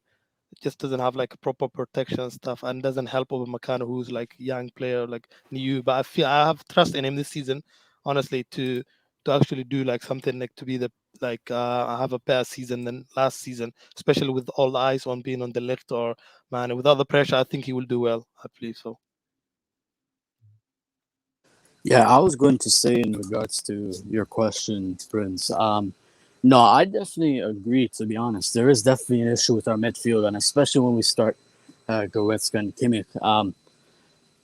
it just doesn't have like proper protection and stuff, and doesn't help over Upamecano, who's like young player, like new. But I feel I have trust in him this season, honestly, to actually do like something like to be the have a better season than last season, especially with all the eyes on being on the left or man. Without the pressure, I think he will do well. I believe so. Yeah, I was going to say in regards to your question, Prince. No, I definitely agree. To be honest, there is definitely an issue with our midfield, and especially when we start Goretzka and Kimmich.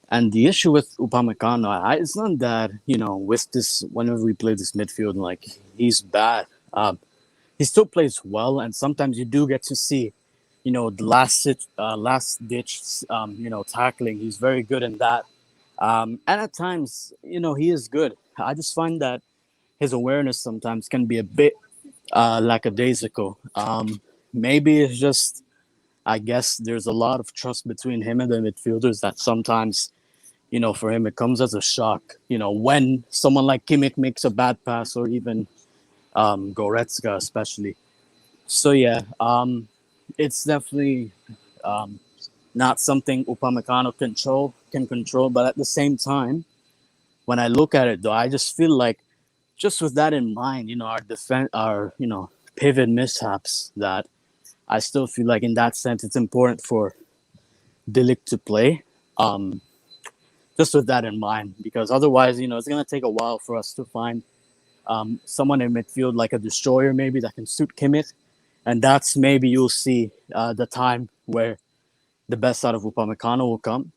And the issue with Upamecano, it's not that with this whenever we play this midfield, like he's bad. He still plays well, and sometimes you do get to see, the last ditch, tackling. He's very good in that. And at times, he is good. I just find that his awareness sometimes can be a bit lackadaisical. Maybe it's just, I guess there's a lot of trust between him and the midfielders that sometimes, for him, it comes as a shock, when someone like Kimmich makes a bad pass, or even Goretzka especially. So, yeah, it's definitely not something Upamecano can control, but at the same time, when I look at it, though, I just feel like, just with that in mind, our pivot mishaps, that I still feel like in that sense it's important for De Ligt to play. Just with that in mind, because otherwise, it's gonna take a while for us to find someone in midfield like a destroyer, maybe that can suit Kimmich, and that's maybe you'll see the time where the best out of Upamecano will come.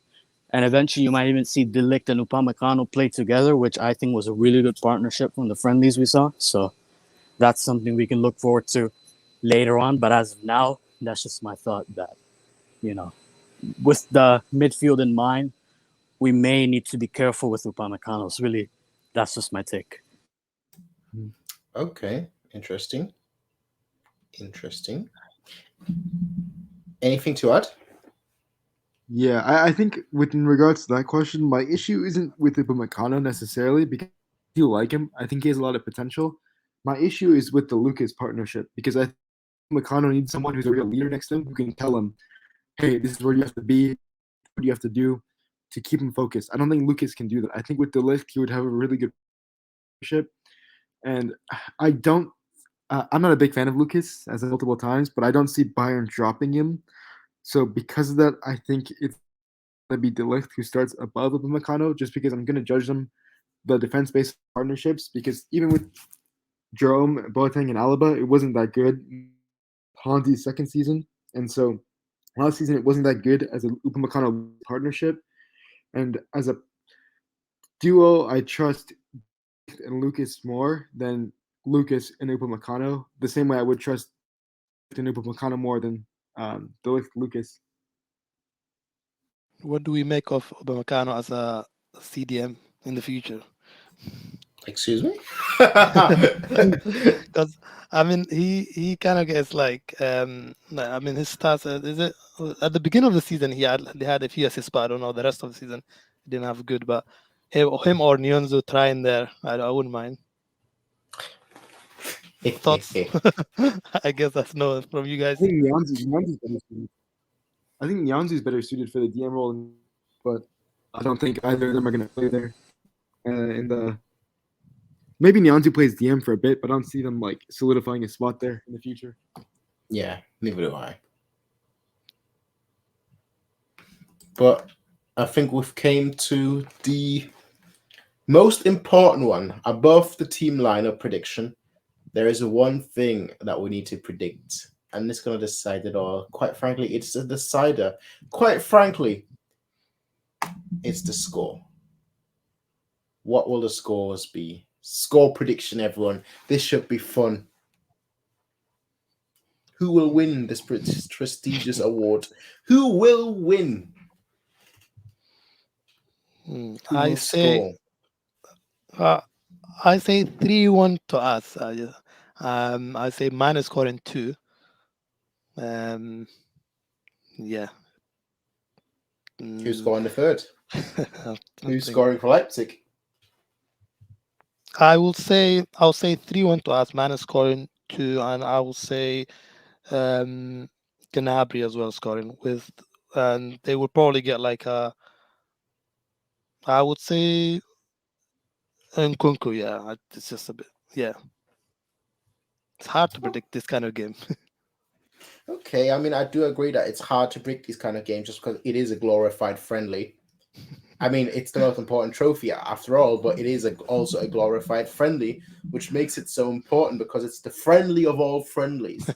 And eventually you might even see De Ligt and Upamecano play together, which I think was a really good partnership from the friendlies we saw. So that's something we can look forward to later on. But as of now, that's just my thought that, with the midfield in mind, we may need to be careful with Upamecano. So really, that's just my take. Okay, interesting. Anything to add? Yeah, I think in regards to that question, my issue isn't with Upamecano necessarily, because I do like him. I think he has a lot of potential. My issue is with the Lucas partnership, because I think Upamecano needs someone who's a real leader next to him who can tell him, hey, this is where you have to be, what you have to do to keep him focused. I don't think Lucas can do that. I think with De Ligt, he would have a really good partnership. And I'm not a big fan of Lucas, as multiple times, but I don't see Bayern dropping him. So because of that, I think it's going to be De Ligt who starts above Upamecano, just because I'm going to judge them the defense-based partnerships, because even with Jerome, Boateng, and Alaba, it wasn't that good. Ponzi's second season, and so last season it wasn't that good as a Upamecano partnership. And as a duo, I trust and Lucas more than Lucas and Upamecano, the same way I would trust Upamecano more than De Ligt Lucas. What do we make of Upamecano as a CDM in the future? Excuse me? Because I mean, he kind of gets like his stats is it at the beginning of the season he had a few assists, but I don't know the rest of the season he didn't have good. But him or Nyonzo trying there, I wouldn't mind. Thoughts? I guess that's no from you guys. I think Nyanzu's better suited for the DM role, but I don't think either of them are going to play there. Maybe Nyanzu plays DM for a bit, but I don't see them like solidifying a spot there in the future. Yeah, neither do I. But I think we've came to the most important one above the team lineup prediction. There is one thing that we need to predict, and it's going to decide it all. Quite frankly, it's a decider. Quite frankly, it's the score. What will the scores be? Score prediction, everyone. This should be fun. Who will win this prestigious award? Who will win? I say 3-1 to us. I say minus scoring 2. Yeah. Who's scoring the third? Who's scoring for Leipzig? I'll say 3-1 to us. Man is scoring 2, and I will say Gnabry as well scoring with, and they will probably get like I would say Nkunku. Yeah, it's just a bit. Yeah, it's hard to predict this kind of game. Okay, I mean, I do agree that it's hard to predict these kind of games just because it is a glorified friendly. I mean, it's the most important trophy after all, but it is also a glorified friendly, which makes it so important because it's the friendly of all friendlies.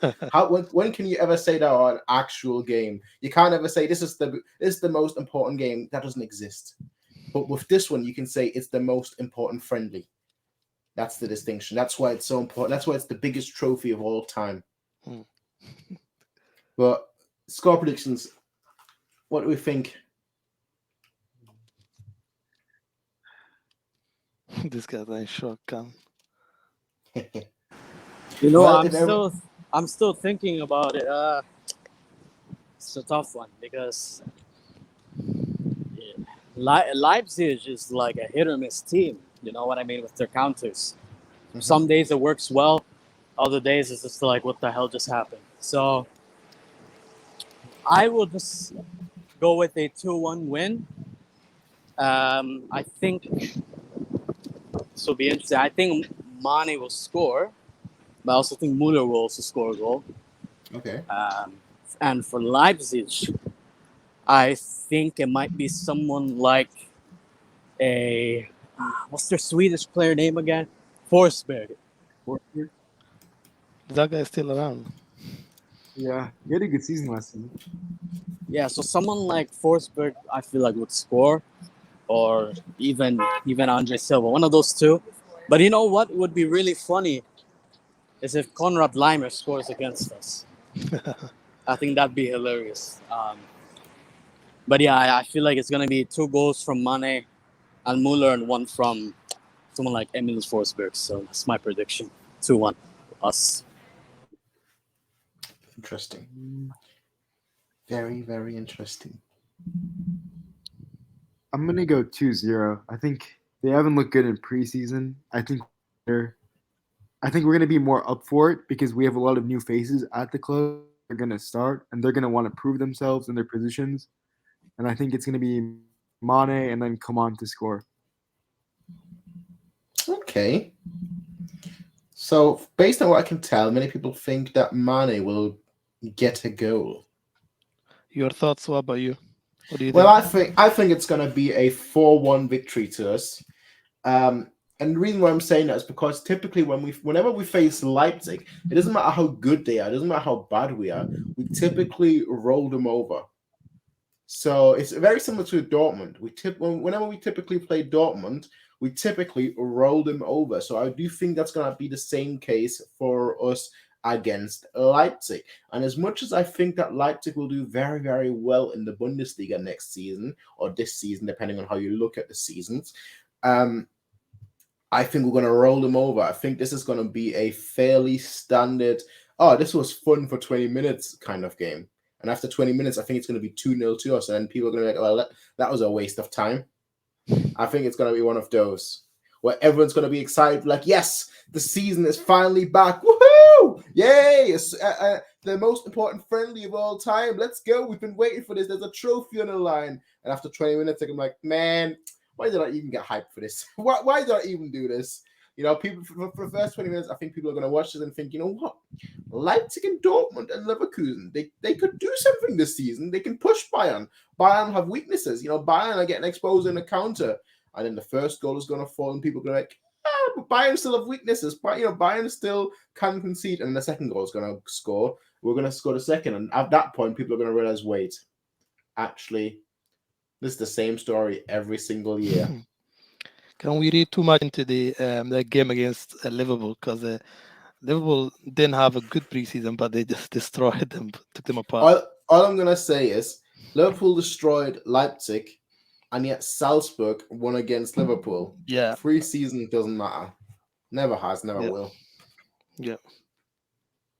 When can you ever say that on an actual game? You can't ever say this is the most important game. That doesn't exist. But with this one, you can say it's the most important friendly. That's the distinction. That's why it's so important. That's why it's the biggest trophy of all time. But score predictions. What do we think? This guy's in shock. Well, I'm still thinking about it. It's a tough one because Leipzig is like a hit or miss team. You know what I mean with their counters. Mm-hmm. Some days it works well, other days it's just like, what the hell just happened? So I will just go with a 2-1 win. I think this will be interesting. I think Mane will score, but I also think Müller will also score a goal. Okay. And for Leipzig, I think it might be someone like what's their Swedish player name again? Forsberg. That guy's still around. Yeah, he had a good season last season. Yeah, so someone like Forsberg, I feel like would score, or even Andre Silva, one of those two. But you know what would be really funny is if Konrad Leimer scores against us. I think that'd be hilarious. But yeah, I feel like it's gonna be 2 goals from Mane and Müller and 1 from someone like Emil Forsberg. So that's my prediction. 2-1 us. Interesting. Very, very interesting. I'm gonna go 2-0. I think they haven't looked good in preseason. I think we're gonna be more up for it because we have a lot of new faces at the club. They're gonna start and they're gonna want to prove themselves in their positions. And I think it's gonna be Mane and then Coman to score. Okay. So based on what I can tell, many people think that Mane will get a goal. Your thoughts? What about you? What do you think? I think it's going to be a 4-1 victory to us. And the reason why I'm saying that is because typically whenever we face Leipzig, it doesn't matter how good they are, it doesn't matter how bad we are, we typically roll them over. So it's very similar to Dortmund. Whenever we typically play Dortmund, we typically roll them over. So I do think that's going to be the same case for us against Leipzig. And as much as I think that Leipzig will do very, very well in the Bundesliga next season, or this season, depending on how you look at the seasons, I think we're going to roll them over. I think this is going to be a fairly standard, this was fun for 20 minutes kind of game. And after 20 minutes, I think it's going to be 2-0 to us. And then people are going to be like, well, that was a waste of time. I think it's going to be one of those where everyone's going to be excited, like, yes, the season is finally back. Woohoo! Yay! The most important friendly of all time. Let's go. We've been waiting for this. There's a trophy on the line. And after 20 minutes, I'm like, man, why did I even get hyped for this? Why did I even do this? You know, people for the first 20 minutes, I think people are going to watch this and think, you know what? Leipzig and Dortmund and Leverkusen, they could do something this season. They can push Bayern. Bayern have weaknesses. You know, Bayern are getting exposed in the counter. And then the first goal is going to fall and people are going to be like, but Bayern still have weaknesses. But, you know, Bayern still can concede. And the second goal is going to score. We're going to score the second. And at that point, people are going to realize, wait, actually, this is the same story every single year. Can we read too much into the game against Liverpool? Because Liverpool didn't have a good preseason, but they just destroyed them, took them apart. All I'm going to say is Liverpool destroyed Leipzig, and yet Salzburg won against Liverpool. Yeah. Preseason doesn't matter. Never has, never will. Yeah.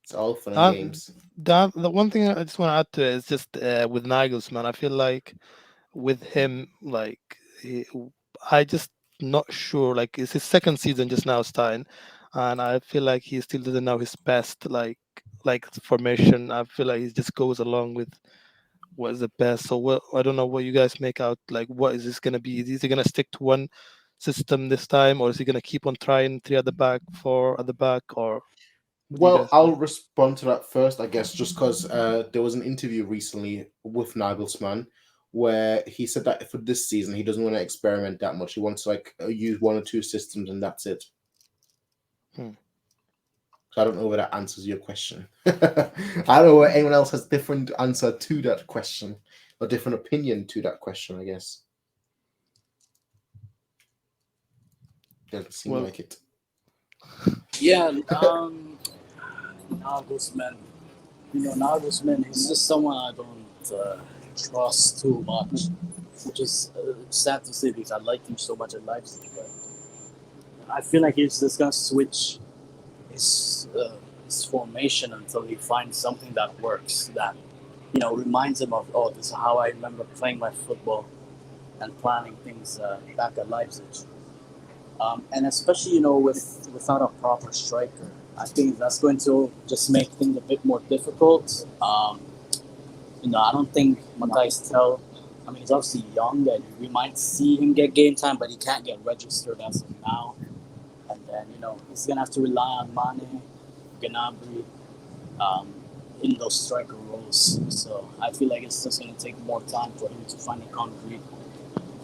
It's all fun and games. The one thing I just want to add to it is just with Nagelsmann, I feel like with him, like, I just not sure. Like it's his second season just now starting, and I feel like he still doesn't know his best like formation. I feel like he just goes along with what is the best. So what I don't know what you guys make out. Like what is this gonna be? Is he gonna stick to one system this time, or is he gonna keep on trying 3 at the back, 4 at the back, or? Well, I'll respond to that first, I guess, just because there was an interview recently with Nagelsmann where he said that for this season he doesn't want to experiment that much. He wants to like use 1 or 2 systems and that's it. So I don't know whether that answers your question. I don't know whether anyone else has different answer to that question or different opinion to that question, I guess. Doesn't seem like it. Yeah, Nagelsmann. Nagelsmann, he's just someone I don't trust too much, which is sad to say because I liked him so much at Leipzig. But I feel like he's just gonna switch his formation until he finds something that works, that reminds him of, oh, this is how I remember playing my football and planning things back at Leipzig. And especially without a proper striker, I think that's going to just make things a bit more difficult. I don't think Matthias Tell, he's obviously young and we might see him get game time, but he can't get registered as of now. And then, he's going to have to rely on Mane, Gnabry, in those striker roles. So I feel like it's just going to take more time for him to find a concrete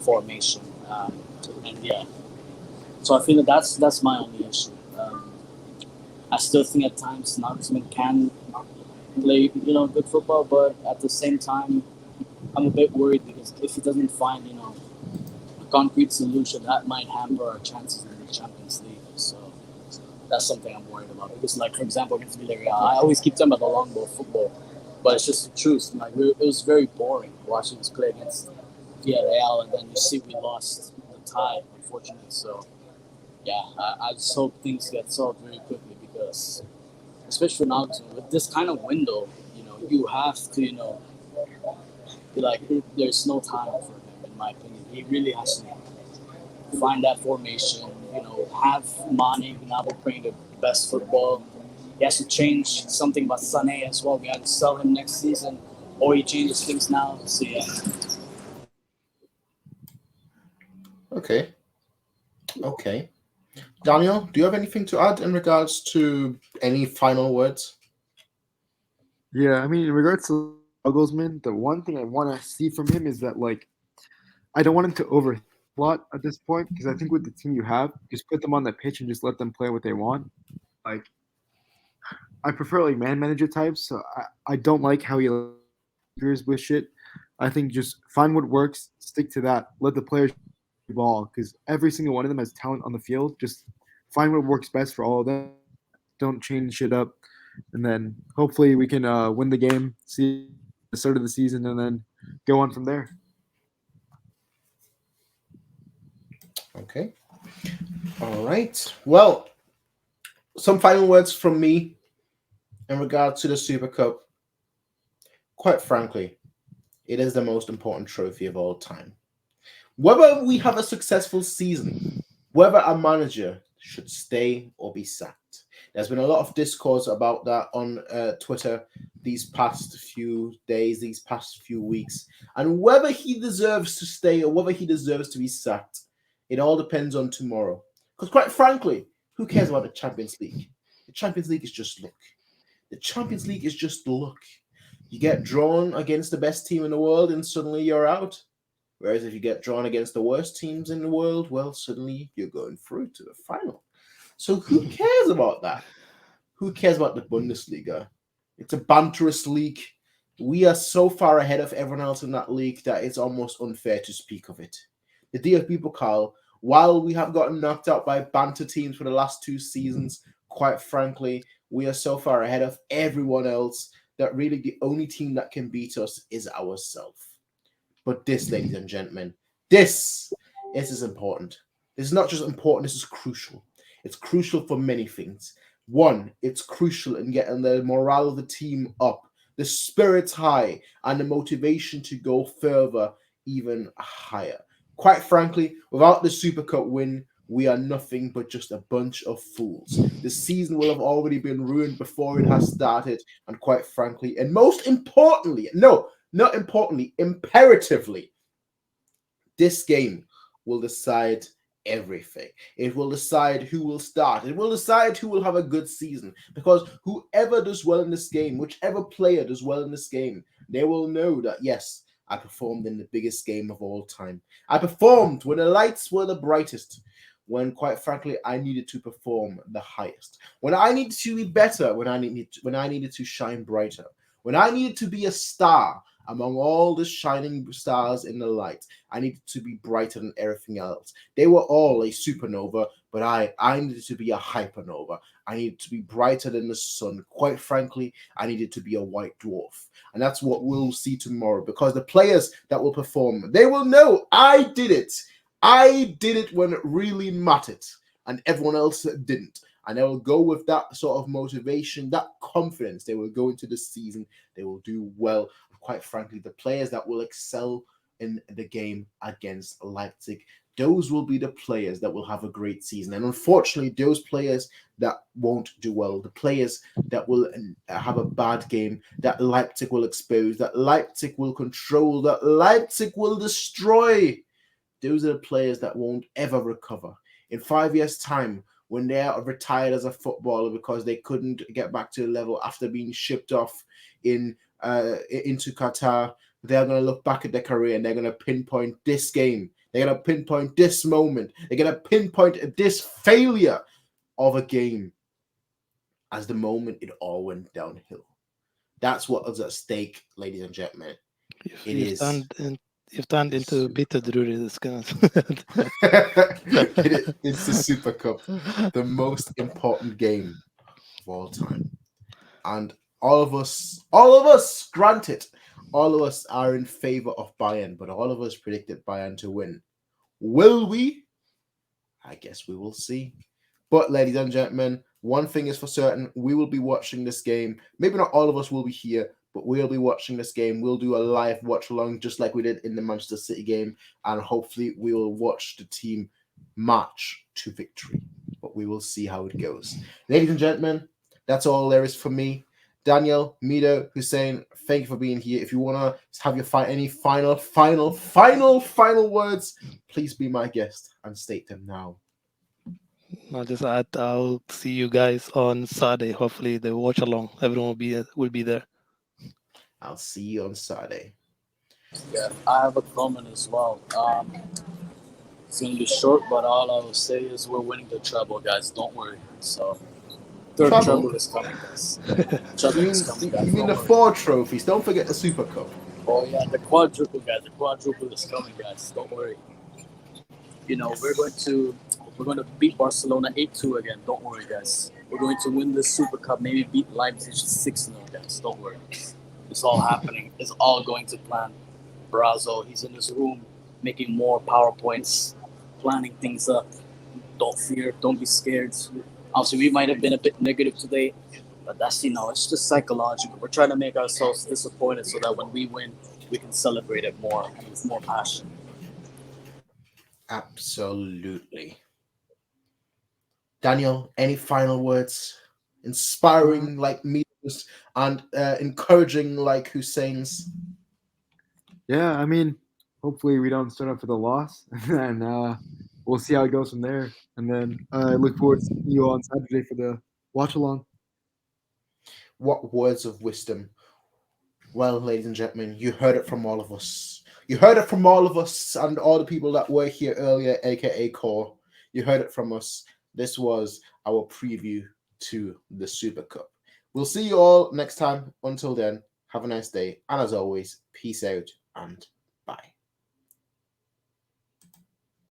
formation. So I feel that that's my only issue. I still think at times Nagelsmann can play, good football, but at the same time, I'm a bit worried because if he doesn't find, a concrete solution, that might hamper our chances in the Champions League. So that's something I'm worried about. Because, like, for example, against Villarreal, I always keep talking about the long ball football, but it's just the truth. Like, it was very boring watching us play against Villarreal, and then you see we lost the tie, unfortunately. So, yeah, I just hope things get solved very quickly because, especially for Nagelsmann, with this kind of window, you have to, there's no time for him, in my opinion. He really has to find that formation, have Mane, Gnabry playing the best football. He has to change something about Sané as well. We have to sell him next season, or he changes things now. So, yeah. Okay. Daniel, do you have anything to add in regards to any final words? Yeah, in regards to Nagelsmann, the one thing I want to see from him is that, I don't want him to overthink a lot at this point because I think with the team you have, just put them on the pitch and just let them play what they want. I prefer man manager types, so I don't like how he figures with shit. I think just find what works, stick to that, let the players ball because every single one of them has talent on the field. Just find what works best for all of them. Don't change shit up, and then hopefully we can win the game, see the start of the season, and then go on from there. Okay. All right. Well, some final words from me in regard to the Supercup. Quite frankly, it is the most important trophy of all time. Whether we have a successful season, whether a manager should stay or be sacked. There's been a lot of discourse about that on Twitter these past few days, these past few weeks. And whether he deserves to stay or whether he deserves to be sacked, it all depends on tomorrow. Because quite frankly, who cares about the Champions League? The Champions League is just luck. The Champions League is just luck. You get drawn against the best team in the world and suddenly you're out. Whereas if you get drawn against the worst teams in the world, well, suddenly you're going through to the final. So who cares about that? Who cares about the Bundesliga? It's a banterous league. We are so far ahead of everyone else in that league that it's almost unfair to speak of it. The DFB Pokal, while we have gotten knocked out by banter teams for the last 2 seasons, quite frankly, we are so far ahead of everyone else that really the only team that can beat us is ourselves. But this, ladies and gentlemen, this is important. This is not just important, this is crucial. It's crucial for many things. One, it's crucial in getting the morale of the team up, the spirits high, and the motivation to go further, even higher. quite frankly, without the Super Cup win, we are nothing but just a bunch of fools. The season will have already been ruined before it has started, and quite frankly, and most importantly, no, not importantly, imperatively, this game will decide everything. It will decide who will start. It will decide who will have a good season, because whoever does well in this game, whichever player does well in this game, they will know that, yes, I performed in the biggest game of all time. I performed when the lights were the brightest, when, quite frankly, I needed to perform the highest, when I needed to be better, when I needed to shine brighter, when I needed to be a star among all the shining stars in the light. I needed to be brighter than everything else. They were all a supernova, but I needed to be a hypernova. I needed to be brighter than the sun. Quite frankly, I needed to be a white dwarf. And that's what we'll see tomorrow, because the players that will perform, they will know I did it. I did it when it really mattered, and everyone else didn't. And they will go with that sort of motivation, that confidence. They will go into the season. They will do well. Quite frankly, the players that will excel in the game against Leipzig, those will be the players that will have a great season. And unfortunately, those players that won't do well, the players that will have a bad game, that Leipzig will expose, that Leipzig will control, that Leipzig will destroy, those are the players that won't ever recover. In 5 years' time, when they are retired as a footballer because they couldn't get back to the level after being shipped off into Qatar, they're going to look back at their career and they're going to pinpoint this game. They're going to pinpoint this moment. They're going to pinpoint this failure of a game as the moment it all went downhill. That's what is at stake, ladies and gentlemen. You've turned into bitter Drury. It's the Super Cup, the most important game of all time. And all of us, granted, all of us are in favor of Bayern, but all of us predicted Bayern to win. Will we? I guess we will see. But ladies and gentlemen, one thing is for certain, we will be watching this game. Maybe not all of us will be here, but we'll be watching this game. We'll do a live watch along just like we did in the Manchester City game, and hopefully we will watch the team march to victory. But we will see how it goes. Ladies and gentlemen, that's all there is for me. Daniel, Mido, Hussein, thank you for being here. If you want to have any final words, please be my guest and state them now. I'll see you guys on Saturday. Hopefully the watch along. Everyone will be there. I'll see you on Saturday. Yeah, I have a comment as well. It's going to be short, but all I will say is we're winning the treble, guys. Don't worry. So, third treble is coming, guys. You mean the 4 trophies? Don't forget the Super Cup. Oh, yeah, the quadruple, guys. The quadruple is coming, guys. Don't worry. You know, we're going to beat Barcelona 8-2 again. Don't worry, guys. We're going to win the Super Cup. Maybe beat Leipzig 6-0, guys. Don't worry. It's all happening. It's all going to plan. Brazo, he's in his room making more PowerPoints, planning things up. Don't fear. Don't be scared. Obviously, we might have been a bit negative today, but that's, it's just psychological. We're trying to make ourselves disappointed so that when we win, we can celebrate it more and with more passion. Absolutely. Daniel, any final words? Inspiring like me and encouraging like Hussein's? Yeah, I mean, hopefully we don't start off with a loss, and we'll see how it goes from there. And then I look forward to seeing you on Saturday for the watch along. What words of wisdom. Well, ladies and gentlemen, you heard it from all of us. You heard it from all of us and all the people that were here earlier, aka Core. You heard it from us. This was our preview to the Super Cup. We'll see you all next time. Until then, have a nice day. And as always, peace out and bye.